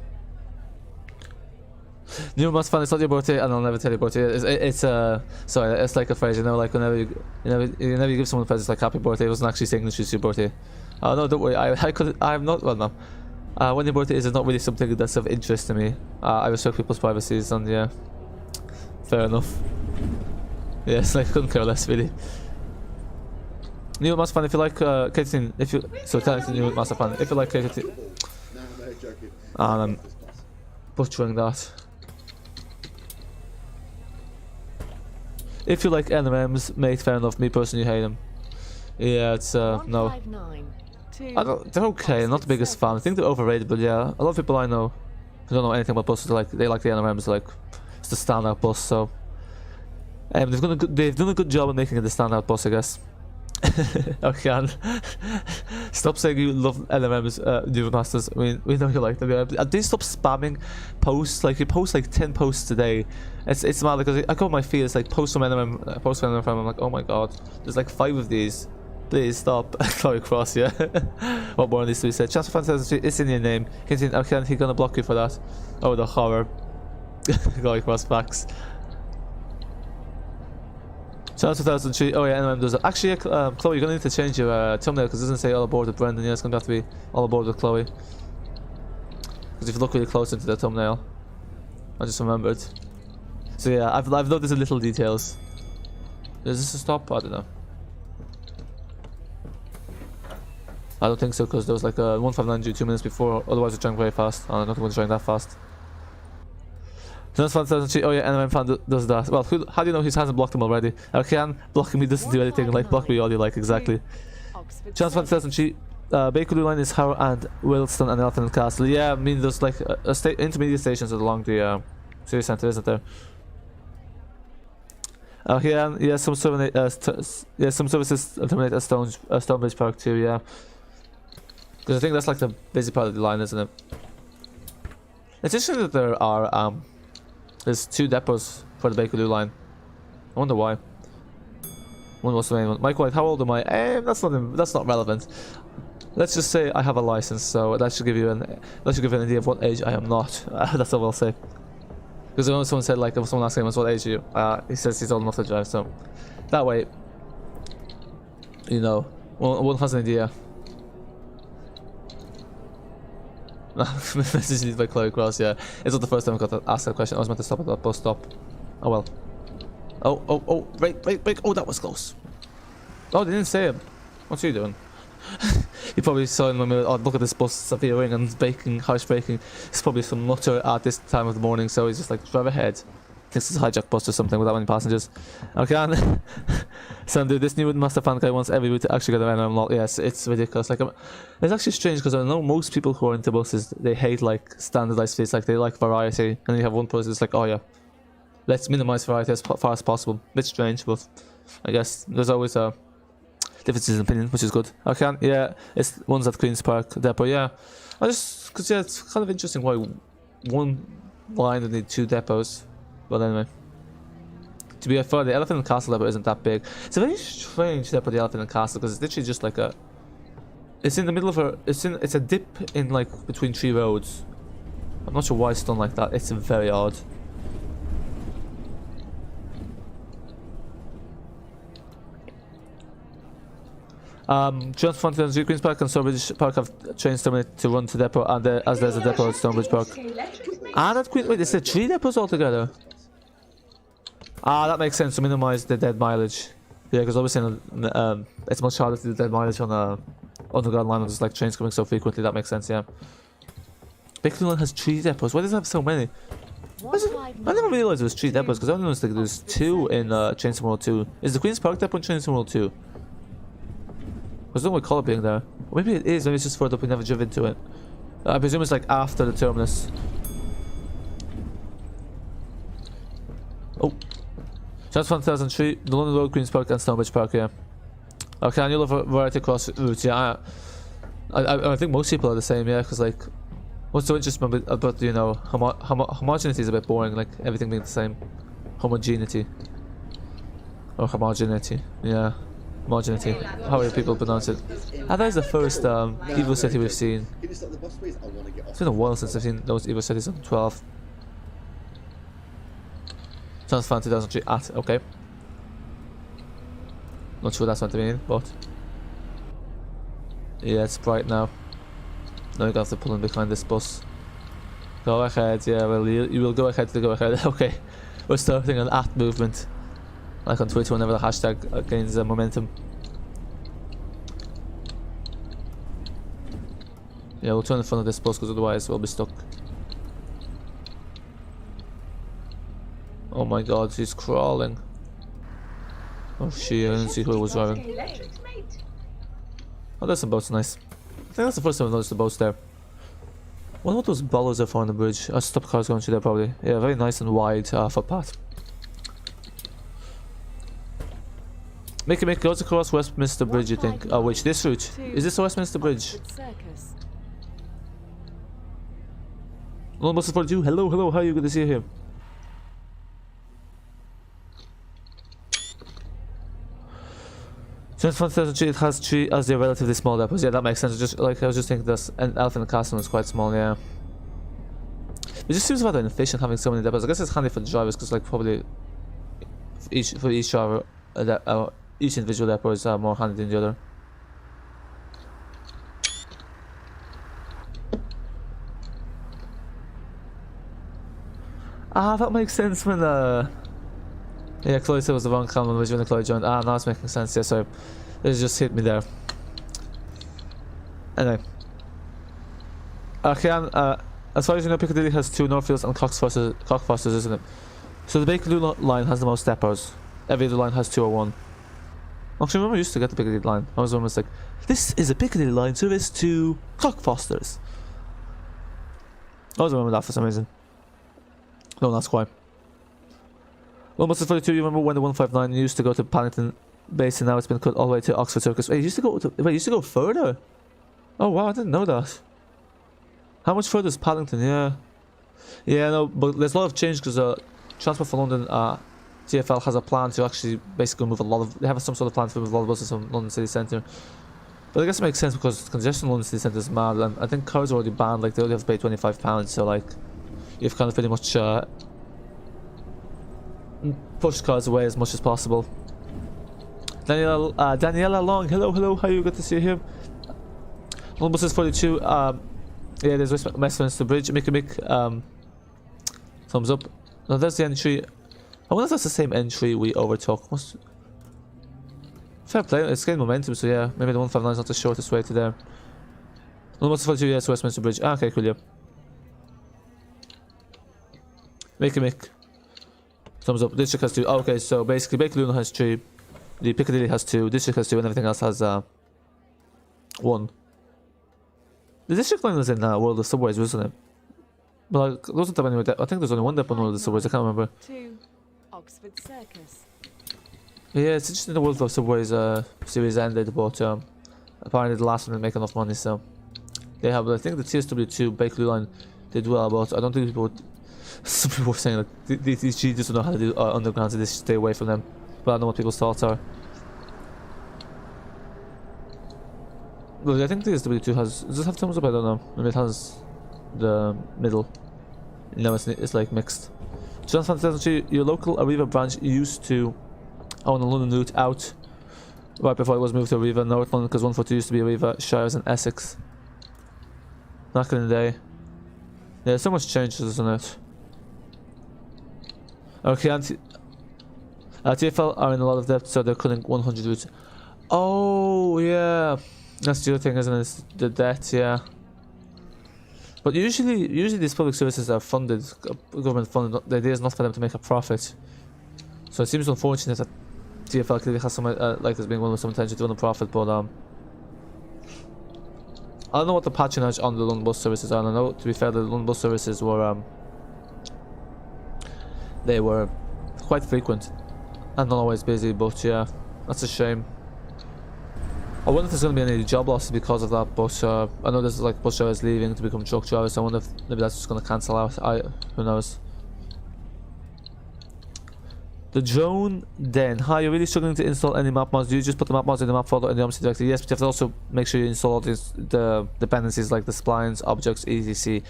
New must find it's not your birthday, and I'll never tell you birthday. It's sorry, it's like a phrase, you know, like whenever you give someone a present, it's like happy birthday. It wasn't actually saying it's your birthday. Oh no, don't worry. I'm not. Well, no. When your birthday is not really something that's of interest to me. I respect people's privacies, and yeah, fair enough. Yeah, it's like I couldn't care less really. New must find if you like Katie, if you new master fan if you like Katie. And I'm butchering that. If you like NRMs, mate, fair enough. Me personally hate them. Yeah, it's no. They're okay. I'm not the biggest fan. I think they're overrated, but yeah, a lot of people I know who don't know anything about buses, they like the NRMs. Like it's the standout bus. So they've done a good job of making it the standout bus, I guess. Okay, stop saying you love NRMs, new masters. I mean, we know you like them. Yeah. They stop spamming posts. Like you post like 10 posts a day. It's mad because I go on my feed. It's like post from NRM, post from NRM. I'm like, oh my god, there's like 5 of these. Please stop. Chloe Cross, yeah. What more needs to be said? Chance of Fantasy, it's in your name. Okay, he's gonna block you for that. Oh, the horror. Chloe Cross facts. Chance 2003. Oh yeah, NRM does it. Actually, Chloe, you're gonna need to change your thumbnail because it doesn't say all aboard with Brendan. Yeah, it's gonna have to be all aboard with Chloe. Because if you look really close into the thumbnail, I just remembered. So yeah, I've noticed the little details. Is this a stop? I don't know. I don't think so because there was like a 159 due 2 minutes before. Otherwise, it drank very fast. I don't think it was drank that fast. Chance 2003. Oh yeah, NRM fan does that. Well, how do you know he hasn't blocked him already? Okay, blocking me doesn't do anything. Like block me all you like, exactly. Chance 2003. Bakerloo line is Harrow and Wilston and Elephant Castle. Yeah, I mean there's like intermediate stations along the city centre, isn't there? Yeah, some services terminate at Stonebridge Park too. Yeah, because I think that's like the busy part of the line, isn't it? It's interesting that there are there's 2 depots for the Bakerloo line. I wonder why. One was the main one. Mike White, how old am I? That's not relevant. Let's just say I have a license, so that should give you an idea of what age I am not. That's all I'll say. Because when someone said like, if someone asked him what age are you, he says he's old enough to drive. So that way, you know, one has an idea. Message by Chloe Cross. Yeah, it's not the first time I got to ask that question. I was meant to stop at that bus stop. Oh well. Oh, break. Oh, that was close. Oh, they didn't say him. What's he doing? You probably saw in the mirror. Oh, look at this bus veering and braking, harsh braking. It's probably some nutter at this time of the morning, so he's just like, drive ahead. This is a hijack bus or something without many passengers. Okay, so dude, this new master fan guy wants every route to actually get an NRM lot. Yes, it's ridiculous. Like, it's actually strange because I know most people who are into buses, they hate like standardized fleets, like they like variety, and you have one person that's like, oh yeah, let's minimize variety as far as possible. Bit strange, but I guess there's always differences in opinion, which is good. Okay, yeah, it's one's at Queen's Park depot. Yeah, because yeah, it's kind of interesting why one line would need 2 depots. But anyway, to be fair, the Elephant and Castle depot isn't that big. It's a very strange depot, the Elephant and Castle, because it's literally just like it's in the middle of it's a dip in like between 3 roads. I'm not sure why it's done like that. It's very odd. Just front of the Queen's Park and Stonebridge Park have trains terminated to run to depot, and as there's a depot at Stonebridge Park. And at Queen, wait, is there 3 depots altogether? That makes sense to minimize the dead mileage. Yeah, because obviously it's much harder to do dead mileage on a underground line with just like trains coming so frequently. That makes sense, yeah. Bakerloo line has 3 depots. Why does it have so many? I never realized there was 3 depots because I only noticed like there's 2 in Trains World 2. Is the Queen's Park depot in Trains World 2? Because I don't recall it being there. Or maybe it is. Maybe it's just further up. We never driven to it. I presume it's like after the terminus. Just 1003, the London Road, Queen's Park, and Stonebridge Park, yeah. Okay, and you'll have a variety across routes, yeah. I think most people are the same, yeah, because, like, what's so interesting about you know, homogeneity is a bit boring, like, everything being the same. Homogeneity. Or homogeneity, yeah. Homogeneity. How do people pronounce it? Ah, that is the first evil city we've seen. It's been a while since I've seen those evil cities on 12. Sounds fun, 2003 at, okay. Not sure that's what I mean, but yeah, it's bright now. Now you got to pull in behind this bus. Go ahead, yeah, well, you will go ahead to go ahead. Okay, we're starting an at movement. Like on Twitter, whenever the hashtag gains momentum. Yeah, we'll turn in front of this bus because otherwise we'll be stuck. Oh my god, she's crawling. Oh, I didn't see who was driving. Oh, there's some boats, nice. I think that's the first time I've noticed the boats there. Wonder what those bollards are for on the bridge. I'll stop cars going through there probably. Yeah, very nice and wide footpath. Make it goes across Westminster Bridge, you think? Oh, which this route? Is this the Westminster Bridge?
Circus.
London Bus 42. Hello, how are you? Good to see you here. Since 2003, it has 3 as their relatively small depots. Yeah, that makes sense. Just like I was just thinking, this Elephant Castle is quite small. Yeah, it just seems rather inefficient having so many depots. I guess it's handy for the drivers because, like, probably for each driver, each individual depot is more handy than the other. Ah, that makes sense when yeah, Chloe said it was the wrong camera when Chloe joined. Ah, now it's making sense. Yeah, sorry. It just hit me there. Anyway. Okay, as far as you know, Piccadilly has 2 Northfields and Cockfosters, isn't it? So the Bakerloo line has the most depots. Every other line has 2 or 1. Actually, I remember I used to get the Piccadilly line. I was almost like, this is a Piccadilly line service to Cockfosters. I always remember that for some reason. No, that's why. Almost 42, you remember when the 159 used to go to Paddington Base and now it's been cut all the way to Oxford Circus. Wait, it used to go further? Oh wow, I didn't know that. How much further is Paddington? Yeah. Yeah, no, but there's a lot of change because Transport for London, TfL has a plan to actually basically move a lot of, they have some sort of plan to move a lot of buses from London City Centre. But I guess it makes sense because congestion in London City Centre is mad, and I think cars are already banned, like they only have to pay £25, so like, you've kind of pretty much push cars away as much as possible. Daniela Long, hello, how are you? Good to see you here. London Buses 42, yeah, there's Westminster Bridge. Make thumbs up. No, that's the entry. I wonder if that's the same entry we overtook. Fair play, it's getting momentum, so yeah, maybe the 159 is not the shortest way to there. London Buses 42, yes, Westminster Bridge. Ah, okay, cool, yeah. Make thumbs up. District has 2. Oh, okay, so basically Bakerloo has 3, the Piccadilly has 2, District has 2, and everything else has 1. The District line was in World of Subways, wasn't it? But like, there wasn't that many. I think there's only 1 depot in World of Subways. I can't remember.
2 Oxford Circus.
Yeah, it's interesting the World of Subways series ended, but apparently the last one didn't make enough money, so they have. But I think the TSW2 Bakerloo line did well, but I don't think people would. Some people were saying like these G just don't know how to do underground, so they should stay away from them. But I don't know what people's thoughts are. But I think the SW2 has. Does it have thumbs up? I don't know. Maybe it has the middle. No, it's like mixed. John Fantasy, your local Arriva branch used to own a London route out right before it was moved to Arriva North London because 142 used to be Arriva Shires and Essex. Back in the day. Yeah, so much changes, isn't it? Okay, TfL are in a lot of debt, so they're cutting 100 routes. Oh, yeah. That's the other thing, isn't it? It's the debt, yeah. But usually these public services are funded, government funded. The idea is not for them to make a profit. So it seems unfortunate that TfL clearly has some, like there's being one with some intention to run a profit, but I don't know what the patronage on the London bus services are. I know, to be fair, the London bus services were they were quite frequent. and not always busy, but yeah, that's a shame. I wonder if there's going to be any job losses because of that, but I know there's like bus drivers leaving to become truck drivers, so I wonder if maybe that's just going to cancel out. Who knows. The drone then. Hi, you're really struggling to install any map mods. Do you just put the map mods in the map folder in the Omsi directory? Yes, but you have to also make sure you install all the dependencies like the splines, objects, etc.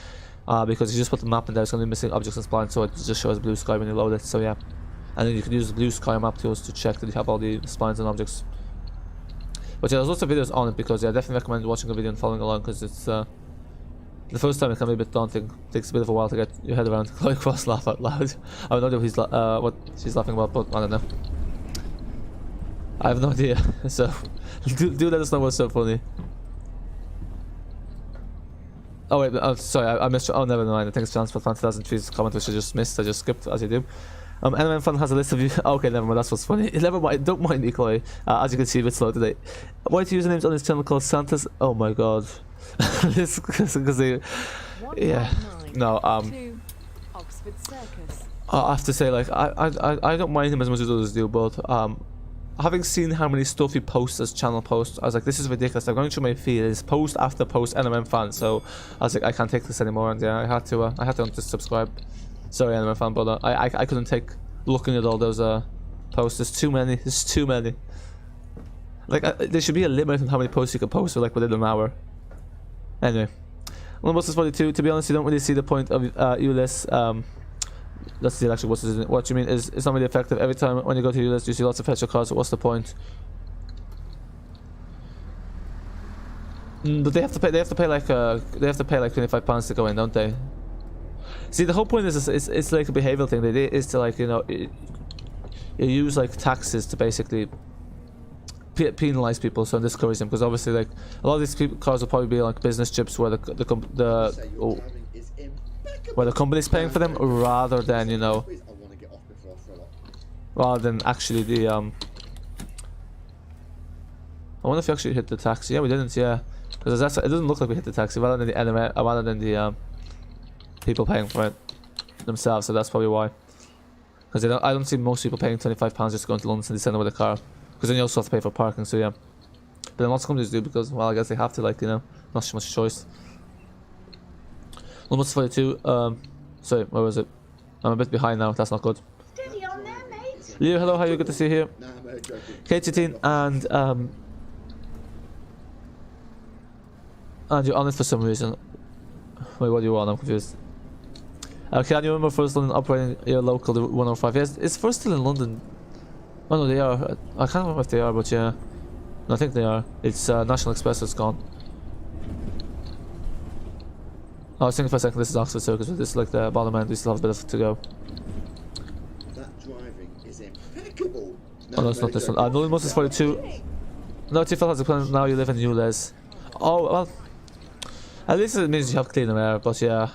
Because if you just put the map in there, it's going to be missing objects and splines, so it just shows blue sky when you load it. So yeah, and then you can use the blue sky map tools to check that you have all the splines and objects. But yeah, there's lots of videos on it because yeah, I definitely recommend watching a video and following along because it's the first time it can be a bit daunting. It takes a bit of a while to get your head around. Chloe Cross laugh out loud. I have no idea what she's laughing about, but I don't know. I have no idea. So do let us know what's so funny. Oh wait, sorry, I missed. Oh, never mind. I think it's Transport Fan 2003's comment which I just missed. I just skipped as you do. NRM Fan has a list of you. Okay, never mind. That's what's funny. Never mind. Don't mind me, Chloe. As you can see, a bit slow today. White usernames on his channel called Santa's. Oh my god. This because they. Yeah. No.
2 Oxford Circus.
I have to say, like, I don't mind him as much as others do, but having seen how many stuff he posts as channel posts, I was like, this is ridiculous. I'm going through my feed, it's post after post NRM Fan, so I was like, I can't take this anymore, and yeah, I had to unsubscribe. Sorry, NRM Fan, but I couldn't take looking at all those posts. There's too many. There's too many. Like, there should be a limit on how many posts you can post for, like, within an hour. Anyway, Lumbus is 42. To be honest, you don't really see the point of ULS. Let's see actually what you mean is it's not really effective. Every time when you go to ULS you see lots of petrol cars, so what's the point? But they have to pay like £25 to go in, don't they? See, the whole point is it's like a behavioral thing. The idea is to, like, you know, you use like taxes to basically penalize people, so discourage them, because obviously like a lot of these cars will probably be like business trips where where the company's paying for them rather than, you know, rather than actually the I wonder if you actually hit the taxi. Yeah, we didn't. Yeah, because it doesn't look like we hit the taxi rather than the NRM, rather than the people paying for it themselves. So that's probably why. Because I don't see most people paying £25 just to go into London City Centre with a car. Because then you also have to pay for parking. So yeah, but then lots of companies do because, well, I guess they have to, like, you know, not so much choice. Almost 42. Sorry, where was it? I'm a bit behind now. That's not good.
Steady on there, mate.
Leo, hello. How are you? Good to see you here. K18 and you're on it for some reason. Wait, what do you want? I'm confused. Can you remember First London operating your local 105? Yes, is First still in London? Oh no, they are. I can't remember if they are, but yeah, no, I think they are. It's National Express that's gone. I was thinking for a second this is Oxford Circus, but this is like the bottom end. We still have a bit of to go.
That driving is impeccable.
Oh no, it's not this one. No, most is 42. No, TFL has a plan. Now you live in ULEZ. Oh well, at least it means you have cleaner air. But yeah,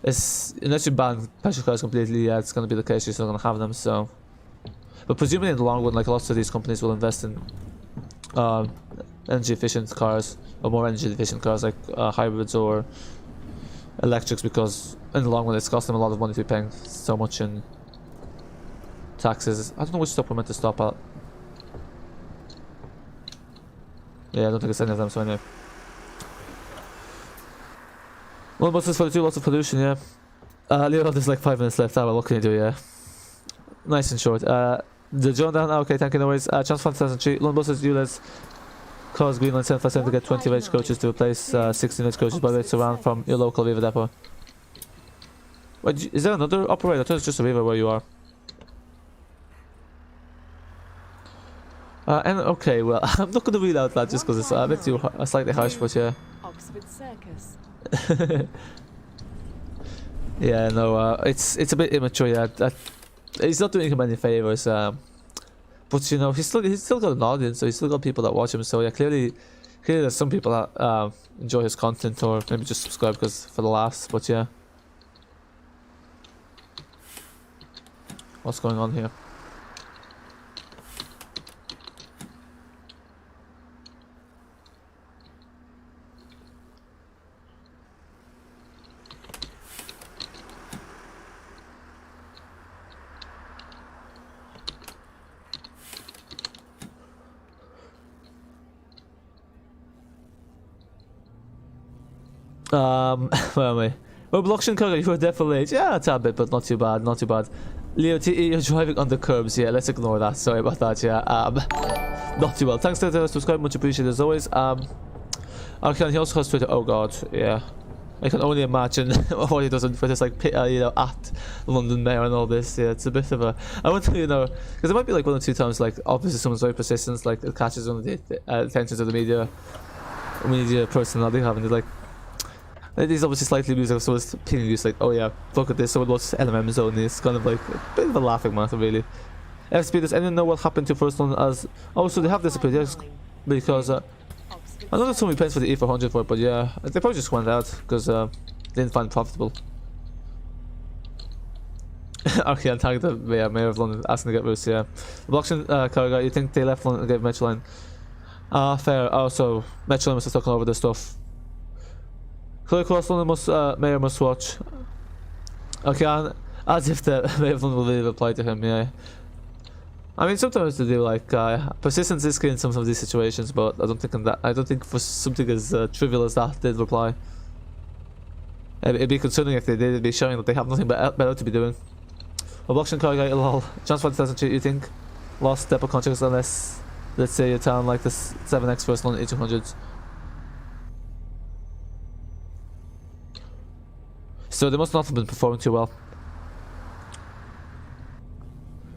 it's unless you ban petrol cars completely, yeah, it's gonna be the case. You're still gonna have them. So, but presumably in the long run, like lots of these companies will invest in energy efficient cars or more energy efficient cars, like hybrids or electrics, because in the long run it's cost them a lot of money to be paying so much in taxes. I don't know which stop we're meant to stop at. Yeah, I don't think it's any of them, so anyway. Well, buses 42, lots of pollution, yeah. Leo, there's like 5 minutes left. What can you do, yeah? Nice and short. The John down, okay, thank you, no worries. Transfer 2003, London buses, ULEZ. Cars Green Line 757 to get 20 edge coaches to replace 16 edge coaches, by the way, it's around from your local Viva depot. Wait, is there another operator? I thought it's just a Viva where you are. And okay, well, I'm not going to read out that just because it's a bit too slightly harsh, but yeah.
Oxford Circus.
Yeah, no, it's a bit immature, yeah. He's not doing him any favors, but you know, he's still got an audience, so he's still got people that watch him. So yeah, clearly there's some people that enjoy his content, or maybe just subscribe because for the laughs. But yeah, what's going on here? Where am I? Well, blockchain cargo, you were definitely late. Yeah, a tad bit, but not too bad, not too bad. Leo, you're driving on the curbs. Yeah, let's ignore that. Sorry about that. Yeah, not too well. Thanks to the subscribe, much appreciated as always. Okay, he also has Twitter. Oh god, yeah. I can only imagine what he does on Twitter. It's like, you know, at London Mayor and all this. Yeah, it's a bit of a. I want to, you know, because it might be like 1 or 2 times. Like, obviously, someone's very persistent. Like, it catches on the attentions of the media personality having it. Like, he's obviously slightly amusing. So it's opinion use like, oh yeah, look at this. Someone watches NRM zone. It's kind of like a bit of a laughing matter, really. FSP, does anyone know what happened to first one? As oh, so they have disappeared. Yes, because. I know that somebody pays for the E400 for it, but yeah, they probably just went out because they didn't find it profitable. Okay, I'm tagging the Mayor of London asking to get Roos, yeah. The blockchain car guy, you think they left London and gave Metroline? Fair. Oh, so Metroline must have taken over their stuff. Clear across London Mayor must watch. Okay, as if the Mayor of London will really reply to him, yeah. I mean, sometimes they do like persistence is key in some of these situations, but I don't think for something as trivial as that they'd reply. It'd be concerning if they did. It'd be showing that they have nothing better to be doing. A blockchain car guy, lol. Transfer 2002, you think lost depot contracts unless, let's say, a town like the 7X first London E200s. So they must not have been performing too well.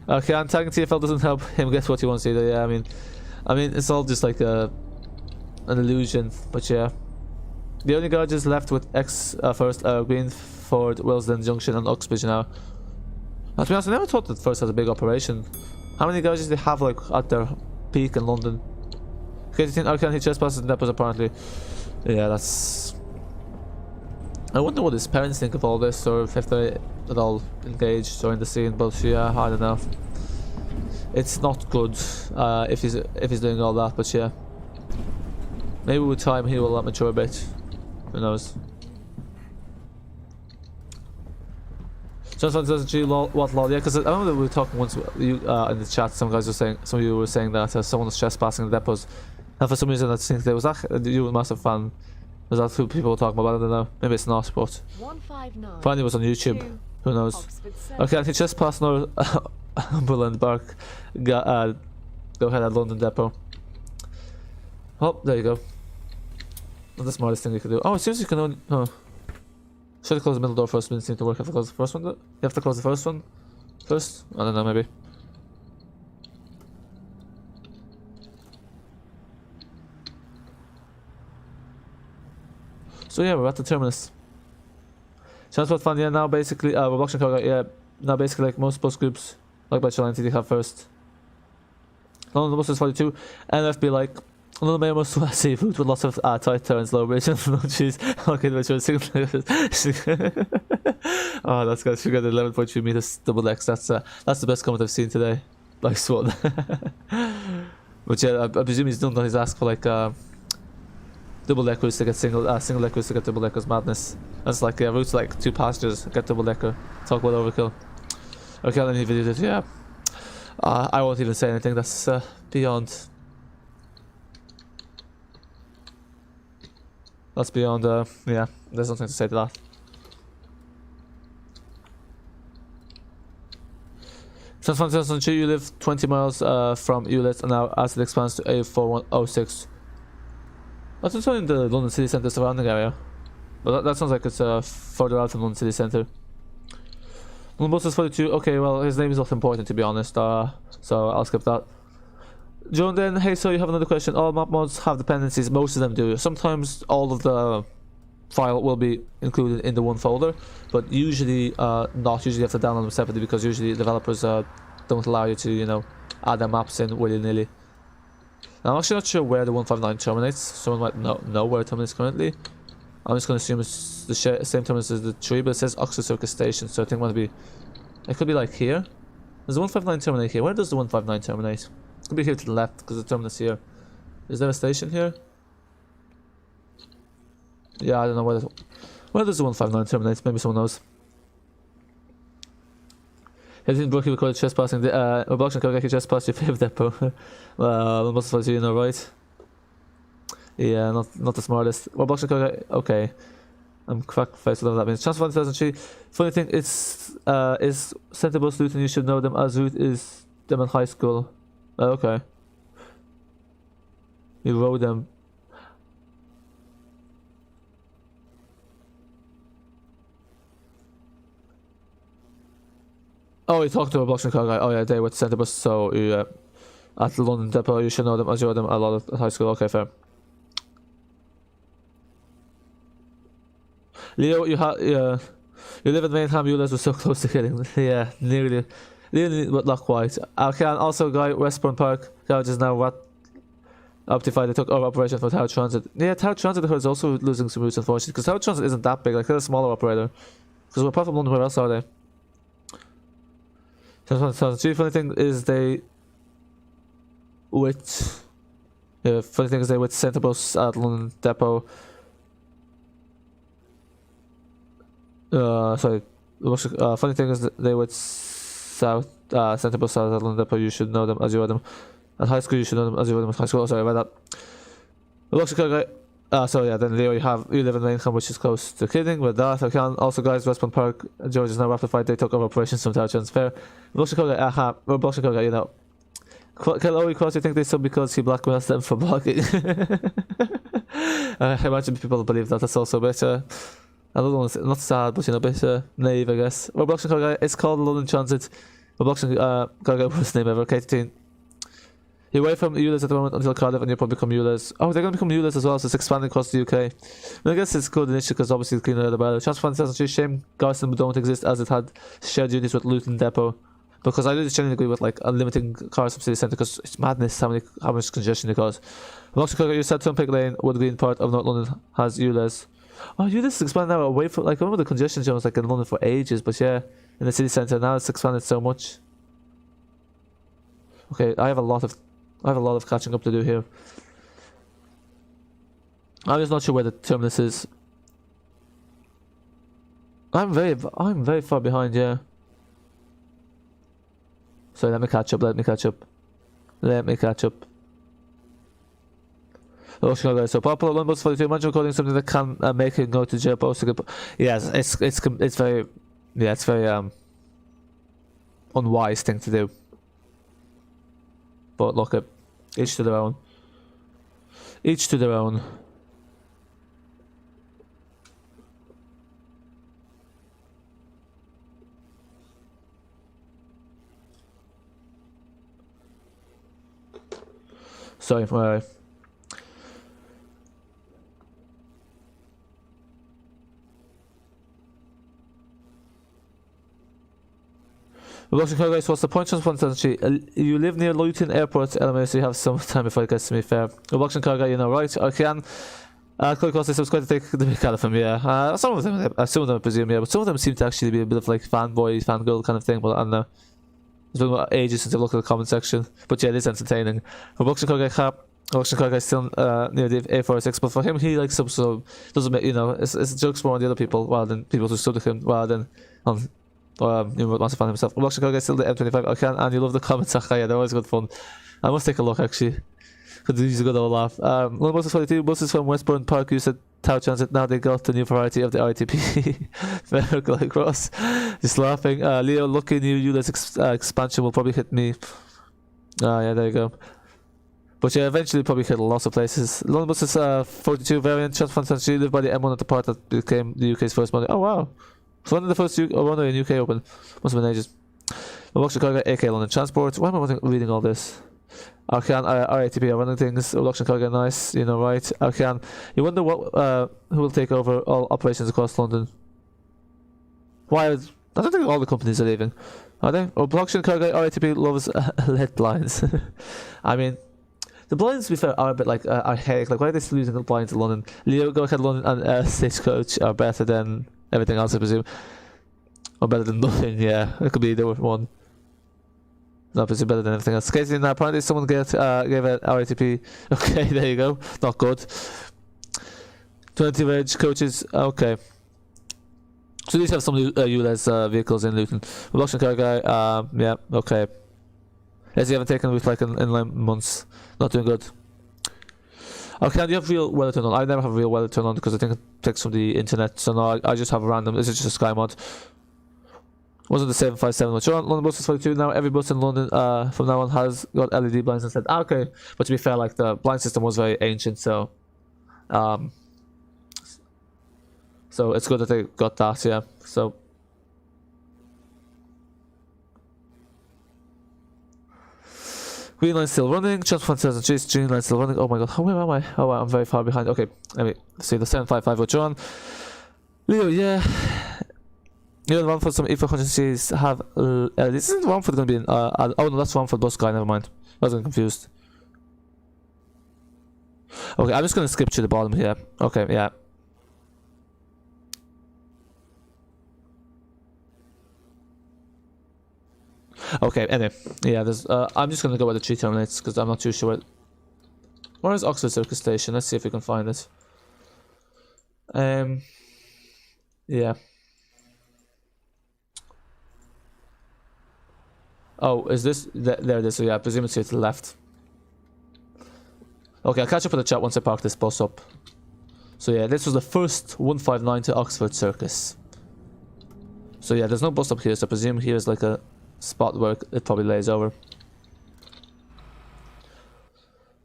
Okay, I'm tagging TFL doesn't help him get what he wants either. Yeah, I mean, it's all just like an illusion. But yeah, the only garages left with X first are Greenford, Willesden Junction, and Uxbridge now. To be honest, I never thought that first had a big operation. How many garages do they have like at their peak in London? Okay, Arcan hit trespasses and depots apparently. Yeah, that's. I wonder what his parents think of all this, or if they're at all engaged during the scene. But yeah, I don't know. It's not good if he's doing all that. But yeah, maybe with time he will mature a bit. Who knows? Just doesn't you what lol? Yeah, because I remember we were talking once in the chat. Some guys were saying, some of you were saying that someone was trespassing the depots, and for some reason I think there was that you were a massive fan. Was that who people were talking about? I don't know. Maybe it's not, but finally it was on YouTube. Who knows? Okay, I think just past Northumberland Bark. Go ahead at London Depot. Oh, there you go. Not the smartest thing you could do. Oh, it seems you can only. Oh. Should I close the middle door first? Didn't seem to work. Have to close the first one. You have to close the first one first. I don't know. Maybe. So yeah, we're at the terminus. Transport fund, yeah, now basically, we're blockchain cargo, yeah, now basically like most bus groups, like by Challenge, they have first. London buses 42, NFB like, London Mayor must seafood with lots of tight turns, low bridge, and no cheese. Okay, which was oh, that's good. She got 11.3 meters double X. That's the best comment I've seen today. Nice one. But yeah, I presume he's done that. He's asked for like double deckers to get single deckers to get double deckers. Madness. That's like routes like 2 passengers get double decker. Talk about overkill. Okay, then he videoed it. Yeah. I won't even say anything. That's beyond. That's beyond. Yeah. There's nothing to say to that. Since 2002, you live 20 miles from Ulet, and now as it expands to A4106. That's not in the London city centre surrounding area. But that sounds like it's further out from London city centre. London bus is 42. Okay, well, his name is not important to be honest. So I'll skip that. John then, hey, so you have another question. All map mods have dependencies. Most of them do. Sometimes all of the file will be included in the one folder, but usually not. Usually you have to download them separately because usually developers don't allow you to, you know, add their maps in willy-nilly. I'm actually not sure where the 159 terminates. Someone might know where it terminates currently. I'm just going to assume it's the same terminus as the tree, but it says Oxford Circus Station, so I think it could be like here. Does the 159 terminate here? Where does the 159 terminate? It could be here to the left, because the terminus here. Is there a station here? Yeah, I don't know where does the 159 terminate. Maybe someone knows. I didn't Brookie recorded trespassing. Blockchain can actually trespass your favorite depot. Well, most of you know, right? Yeah, not the smartest. Well, blockchain okay. I'm cracked face, whatever that means. Transfer 1003. Funny thing, it's is Centre Bus Luton, you should know them as Route is them in high school. Oh, okay. You rode them. Oh, you talked to a blockchain car guy. Oh yeah, they were Centre Bus, so you at the London depot, you should know them as you rode them a lot of high school. Okay, fair. Leo, you live in Mainham, Eulers were so close to killing. Yeah, nearly, but not quite. Also, guy, Westbourne Park, garage is now Optify. They took over operation for Tower Transit. Yeah, Tower Transit is also losing some routes, unfortunately, because Tower Transit isn't that big. Like, they're a smaller operator. Because apart from London, where else are they? The funny thing is they with Centre Bus at London Depot. Sorry. Funny thing is that they with South Centre Bus at London Depot. You should know them as you rode them. At high school, you should know them as you rode them at high school. Oh, sorry about that. Looks like so yeah, then Leo, you live in Mainham, which is close to Kidding. With that, I can also, guys, Westbourne Park, George is now ratified. They took over operations from Tower Transit Fair. Blockchain Koga, you know. Kelly Cross, you think they sub because he blackmails them for blocking? I imagine people believe that. That's also a bit, I don't know, not sad, but you know, a bit naive, I guess. Blockchain Koga, it's called London Transit. Blockchain Koga, worst name ever, K18. You're away from Eulers at the moment until Cardiff, and you'll probably become Eulers. Oh, they're going to become Eulers as well, so it's expanding across the UK. I guess it's good initially because obviously the cleaner the better. Transfer 2002, shame Garston don't exist as it had shared units with Luton Depot. Because I do genuinely agree with like unlimiting cars from city centre because it's madness how much congestion it causes. You said Turnpike Lane, Wood Green part of North London has Eulers. Oh, Eulers is expanding now away from, like, I remember the congestion zone was like in London for ages, but yeah, in the city centre now it's expanded so much. Okay, I have a lot of catching up to do here. I'm just not sure where the terminus is. I'm very far behind, yeah. So let me catch up. Oh, guys, so popular London Bus 42. Imagine recording something that can make it go to jail post. Yes, it's very unwise thing to do. But look, each to their own. Each to their own. Sorry, where what's the point of you live near Luton Airport, LMA, so you have some time before it gets to me fair. Boxing car guy, you know, right? I can. Click across this, I was going to take the big out of him, yeah. Some of them, I presume, yeah, but some of them seem to actually be a bit of like fanboy, fangirl kind of thing, but I don't know. It's been ages since I looked at the comment section, but yeah, it is entertaining. Boxing car guy still near the A46, but for him, he likes some, so doesn't make, you know, it's jokes more on the other people rather than people who stood with him rather than on. You must have found himself. Boxing car guy still the M25. I can, and you love the comments. Yeah, they're always good fun. I must take a look actually. Could use a good old laugh. London buses 42 buses from Westbourne Park used at Tower Transit. Now they got the new variety of the ITP. Very cross. Just laughing. Leo, lucky new Eulers expansion will probably hit me. Yeah, there you go. But yeah, eventually probably hit lots of places. London buses 42 variant. Transfer live by the M1 at the part that became the UK's first model. Oh wow. So when did the first runway in UK open? Must have been ages. Boxing car guy, AK London Transport. Why am I reading all this? RATP are running things. Boxing car guy, nice, you know, right? You wonder what who will take over all operations across London? Why? I don't think all the companies are leaving, are they? Boxing car guy, RATP loves LED blinds. I mean, the blinds, to be fair, are a bit like archaic. Like, why are they still using the blinds in London? Leo, go ahead, London, and Stagecoach are better than everything else, I presume. Or better than nothing, yeah. It could be either one. No, presume better than everything else. Casey, now apparently someone gave an RATP. Okay, there you go. Not good. 20 reg coaches. Okay. So these have some ULEZ vehicles in Luton. Boxing car guy. Yeah, okay. As you haven't taken a route like in months. Not doing good. Okay, do you have real weather turned on? I never have real weather turned on because I think it takes from the internet. So no, I just have a random. This is just a Sky mod. Wasn't the 757 one? Sure, London bus is 42 now. Every bus in London from now on has got LED blinds instead. Okay, but to be fair, like the blind system was very ancient, so so it's good that they got that. Yeah, so. Green line still running, transfer 1000 green line still running. Oh my god, where am I? Oh, I'm very far behind. Okay, anyway, let's see the 755 with John. Leo, yeah. You know, Romford, some E400Cs have. This isn't Romford going to be in. Oh no, that's Romford bus guy, never mind. I was getting confused. Okay, I'm just going to skip to the bottom here. Okay, yeah. Okay, anyway, yeah, there's. I'm just gonna go where the tree terminates because I'm not too sure. Where is Oxford Circus Station? Let's see if we can find it. Yeah. Oh, is this there? It is. So yeah, I presume it's here to the left. Okay, I'll catch up with the chat once I park this bus up. So yeah, this was the first 159 to Oxford Circus. So yeah, there's no bus up here, so I presume here is like a spot where it probably lays over.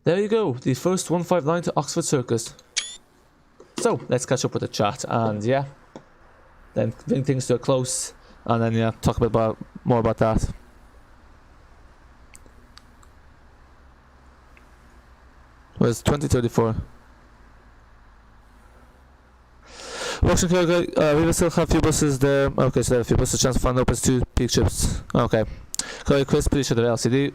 There you go, the first 159 to Oxford Circus. So let's catch up with the chat and yeah, then bring things to a close and then yeah, talk about more about that. Where's 2034? Watching cargo, we will still have a few buses there. Okay, so there are a few buses. Chance to find opens 2 peak trips. Okay. Cargo Chris, pretty sure they're LCD.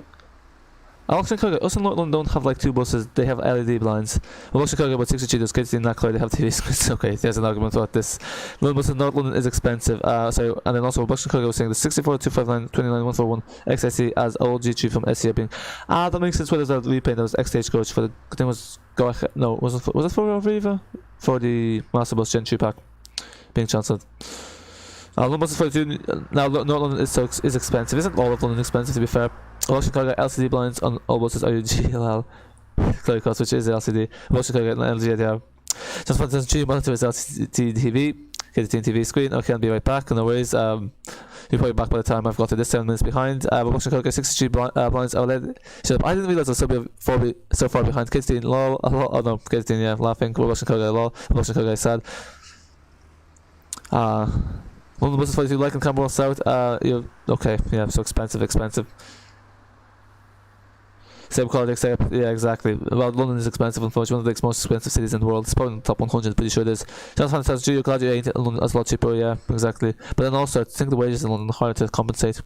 Auction cargo, us in London don't have like 2 buses, they have LED blinds. Well, auction cargo about 60 cheaters, kids in that car, they have TV screens. Okay, there's an argument about this. London bus in North London is expensive. So, and then also auction cargo was saying the 64, 259, 29, 141 XSC as old G3 from SC being. That makes sense. Where there's that repaint that was X stage coach for the thing was go ahead. No, was it for Riva? For the Master Bus Gen 2 pack being chancelled. London bus is 42. Now, North London is expensive. Isn't all of London expensive, to be fair? Auction cargo LCD blinds on all buses are GLL. Clear cost, which is LCD. Auction cargo LGDR. Just want to monitor is LCD TV. Get the TV screen. Okay, I'll be right back. No worries. You'll probably be back by the time I've got to this 7 minutes behind. But auction cargo 60G blinds OLED. Shut up. I didn't realize I was so far behind. Kids teen lol. Oh no, kids teen, yeah, laughing. Auction cargo lol. Auction cargo sad. London bus is 42, like in Camberwell South. Okay, yeah, so expensive. Same quality, except, yeah, exactly. Well, London is expensive, unfortunately, one of the most expensive cities in the world. It's probably in the top 100, pretty sure it is. Just fantastic, you're glad you ain't in London, that's a lot cheaper, yeah, exactly. But then also, I think the wages in London are harder to compensate.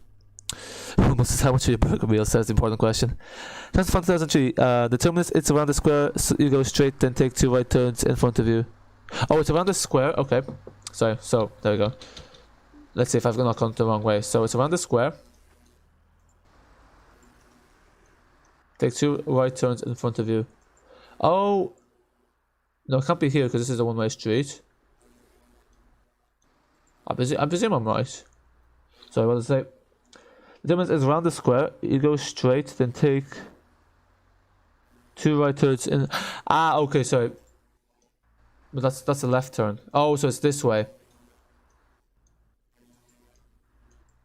How much are your burger meals? That's the important question. Just fantastic, the terminus, it's around the square, so you go straight, then take 2 right turns in front of you. Oh, it's around the square, okay. Sorry, so, there we go. Let's see if I've not gone the wrong way. So, it's around the square. Take 2 right turns in front of you. Oh! No, it can't be here because this is a one-way street. I presume I'm right. Sorry, what did I say? The difference is around the square. You go straight, then take 2 right turns in. Okay, sorry. But that's a left turn. Oh, so it's this way.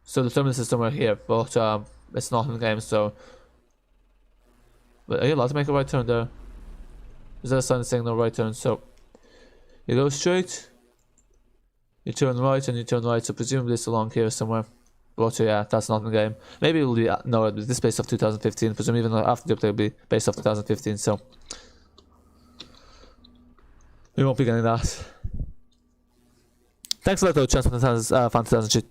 So the terminus is somewhere here, but it's not in the game, so. But are you allowed to make a right turn there? Is there a sign saying no right turn? So you go straight, you turn right, and you turn right. So presumably it's along here somewhere. But yeah, that's not in the game. Maybe it will be no. This is based off 2015. Presumably even after the update, it'll be based off 2015. So we won't be getting that. Thanks a lot though, Chance Fantasy.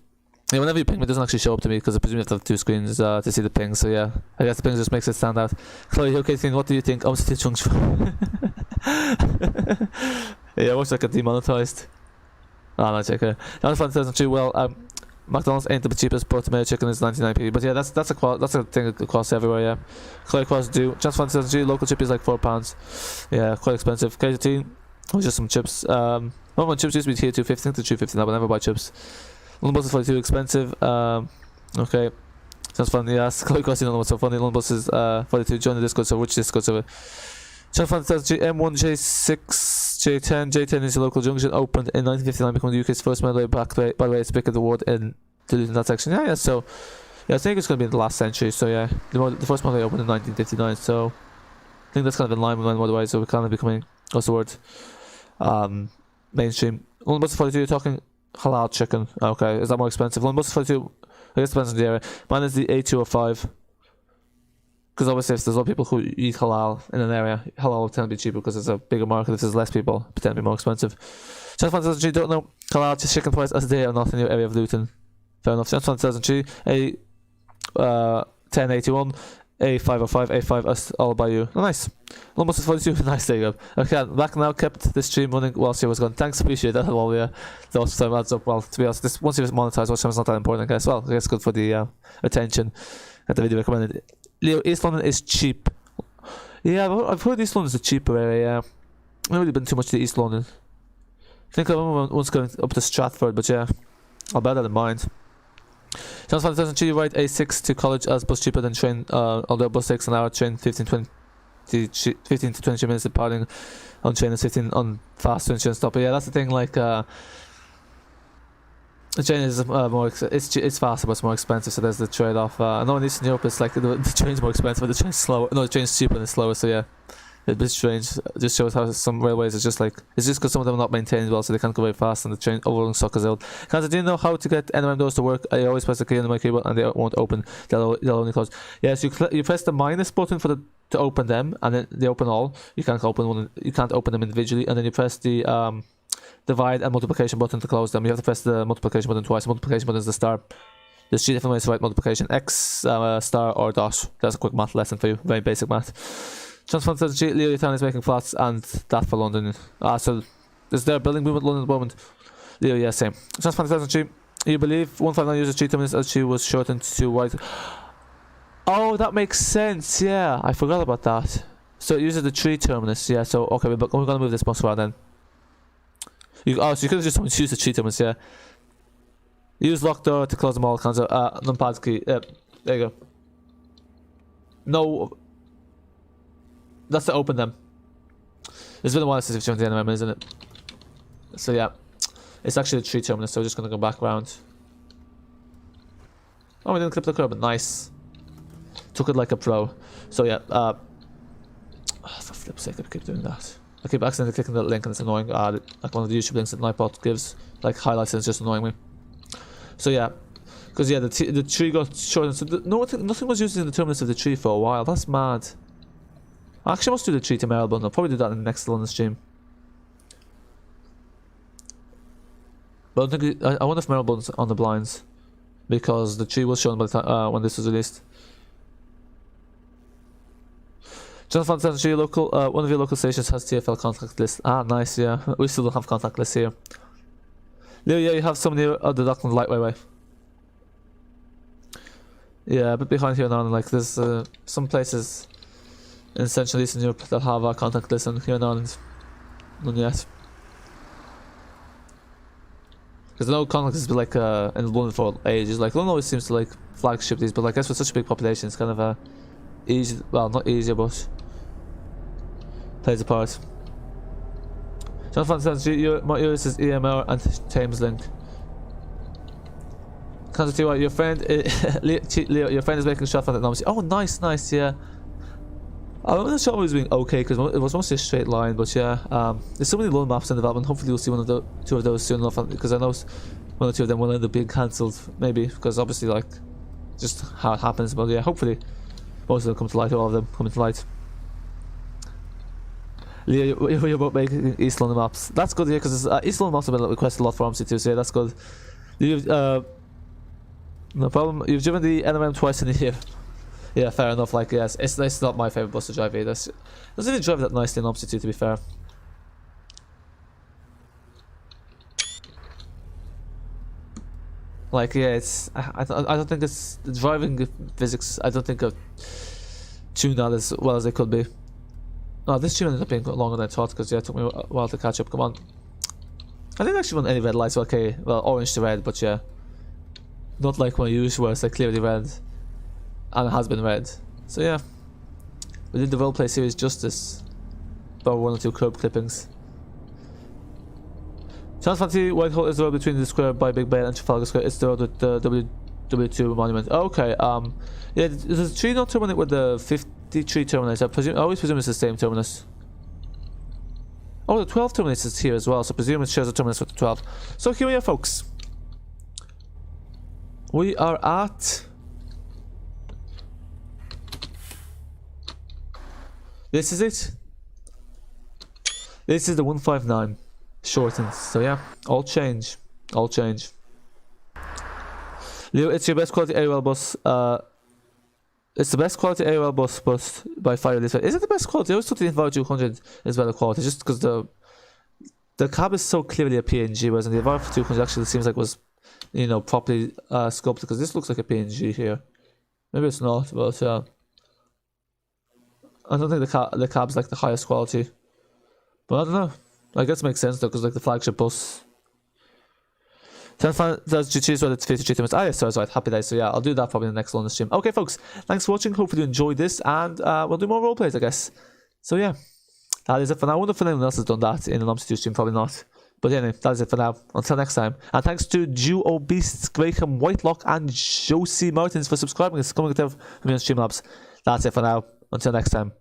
Yeah, whenever you ping me, it doesn't actually show up to me because I presume you have to have 2 screens to see the ping. So yeah, I guess the ping just makes it stand out. Chloe, okay, what do you think? Omsi Chung's yeah, it looks like a demonetized. Oh no, check it. Well, McDonald's ain't the cheapest, but tomato chicken is 99p. But yeah, that's a thing across everywhere. Yeah, Chloe cross do. Just fantasy local chip is like £4. Yeah, quite expensive. KT, just some chips. When chips used to be here 250 to 350 now, but never buy chips. London bus is 42 expensive. Okay. Sounds funny, yes. Chloe Cross, you don't know what's so funny. London bus is 42. Join the Discord, so which Discord server? Channel 5 says M1, J6, J10. J10 is a local junction opened in 1959, becoming the UK's first motorway back. By the way, it's big of the ward in that section. Yeah, so yeah, I think it's going to be in the last century. So yeah, the first motorway opened in 1959. So I think that's kind of in line with motorways. So we're kind of becoming, what's the word? Mainstream. London Bus 42, you're talking halal chicken. Okay, is that more expensive? London Bus 42, I guess it depends on the area. Mine is the A205. Because obviously if there's a lot of people who eat halal in an area, halal will tend to be cheaper because it's a bigger market. If there's less people, it tend to be more expensive. Chance 1000G, don't know halal just chicken price as a day or not in your area of Luton. Fair enough. Chance 1000G, A 1081, A505, A5, all by you. Oh, nice. Almost 42, nice, there you go. Okay, back now, kept the stream running whilst you was gone. Thanks, appreciate that. Well, yeah, the watch time adds up. Well, to be honest, this, once you've monetized, watch time is not that important, I guess. Well, I guess good for the attention that the video recommended. Leo, East London is cheap. Yeah, I've heard East London is a cheaper area, yeah. I've not really been too much to East London. I think I remember once going up to Stratford, but yeah, I'll bear that in mind. Chance 1000G, right, A6 to college as bus cheaper than train, although bus takes an hour, train 15 to 20 minutes departing on train and 15 on fast and stop. But yeah, that's the thing, like, the train is it's faster but it's more expensive, so there's the trade-off. I know in Eastern Europe it's like the train's more expensive but the train's slower. No, the train's cheaper and it's slower, so yeah. It's a bit strange. It just shows how some railways is just like, it's just because some of them are not maintained well, so they can't go very fast and the train overall suckers out. Because do you know how to get NRM doors to work? I always press the key on my keyboard and they won't open. They'll only close. Yeah, so you press the minus button for to open them, and then they open all. You can't open one. You can't open them individually, and then you press the divide and multiplication button to close them. You have to press the multiplication button twice. The multiplication button is the star. There's three different ways to write multiplication: X, star, or dot. That's a quick math lesson for you. Very basic math. Transform strategy. Leo Town is making flats, and that for London. So is there a building movement London at the moment? Leo, yeah, same. Transform strategy. You believe 159 uses 3 terminus as she was shortened to white. Oh, that makes sense. Yeah, I forgot about that. So it uses the 3 terminus. Yeah. So okay, we're gonna move this bus around then. So you could have just used the 3 terminus. Yeah. Use lock door to close them all. Kinds of numpad key. There you go. No. That's to open them. It's been a while since we've shown the NRM, isn't it? So yeah, it's actually a 3 terminus. So we're just gonna go back around. Oh, we didn't clip the curb. Nice. Took it like a pro. So yeah. For flip's sake, I keep doing that. I keep accidentally clicking the link and it's annoying. Like one of the YouTube links that Nightbot gives, like highlights, and it's just annoying me. So yeah, because yeah, the tree got shortened. So nothing was used in the terminus of the tree for a while. That's mad. I actually must do the tree to Marylebone. I'll probably do that in the next London stream. But I don't think I wonder if Marylebone's on the blinds, because the tree was shown by the time when this was released. Jonathan says local one of your local stations has TFL contact list. Ah, nice. Yeah, we still don't have contact lists here. Leo, yeah, you have some near the Dockland Lightway way. Yeah, a bit behind here now. Like there's some places in Central Eastern Europe that have our contact list, and here in Ireland, none yet. Because I know contact lists been like in London for ages. Like London always seems to like flagship these, but like I guess with such a big population, it's kind of easy. Well, not easier, but plays a part. Jonathan says yours is EMR and Thameslink. Can't tell you what, your friend Leo, your friend is making a shot from that Omsi. Oh, nice, yeah. I'm not sure it was doing okay because it was mostly a straight line, but yeah, there's so many loan maps in development. Hopefully we'll see two of those soon enough, because I know one or two of them will end up being cancelled, maybe, because obviously like just how it happens. But yeah, hopefully most of them come to light, all of them coming to light. Leo, you're about making East London maps. That's good, yeah, because East London maps have been requested a lot for Omsi too, so yeah, that's good. No problem. You've driven the NRM twice in a year. Yeah, fair enough. Like, yes, it's not my favourite bus to drive either. It doesn't even drive that nicely in Omsi too, to be fair. Like, yeah, it's I don't think it's the driving physics. I don't think I've tuned that as well as they could be. No, this tune ended up being longer than I thought, because yeah, it took me a while to catch up. Come on. I didn't actually run any red lights. Okay, well, orange to red, but yeah, not like when I use where it's like clearly red, and it has been red. So yeah, we did the roleplay series justice. or 1 or 2 curb clippings. Transfancy Whitehall is the road between the square by Big Bale and Trafalgar Square. It's the road with the W2 monument. Okay, yeah, does the tree not terminate with the 53 terminus? I always presume it's the same terminus. Oh, the 12 terminus is here as well, so presume it shares the terminus with the 12. So here we are, folks. We are at... This is it. This is the 159. Shortened. So yeah, all change. All change. Leo, it's your best quality AOL bus. It's the best quality AOL bus by far. Is it the best quality? I always thought the Enviro 200 is better quality, just because the cab is so clearly a PNG, whereas the Enviro 200 actually seems like it was, you know, properly sculpted. Because this looks like a PNG here. Maybe it's not, but yeah. I don't think the cab's like the highest quality, but I don't know. I guess it makes sense though, because like the flagship bus. Does GT's right at 53 minutes? Ah, yes, sorry, happy days. So yeah, I'll do that probably in the next London stream. Okay, folks, thanks for watching. Hopefully you enjoyed this, and we'll do more roleplays, I guess. So yeah, that is it for now. I wonder if anyone else has done that in an Omsi 2 stream. Probably not. But anyway, that is it for now. Until next time. And thanks to Duo Beasts, Graham Whitelock, and Josie Martins for subscribing. It's coming from me on Streamlabs. That's it for now. Until next time.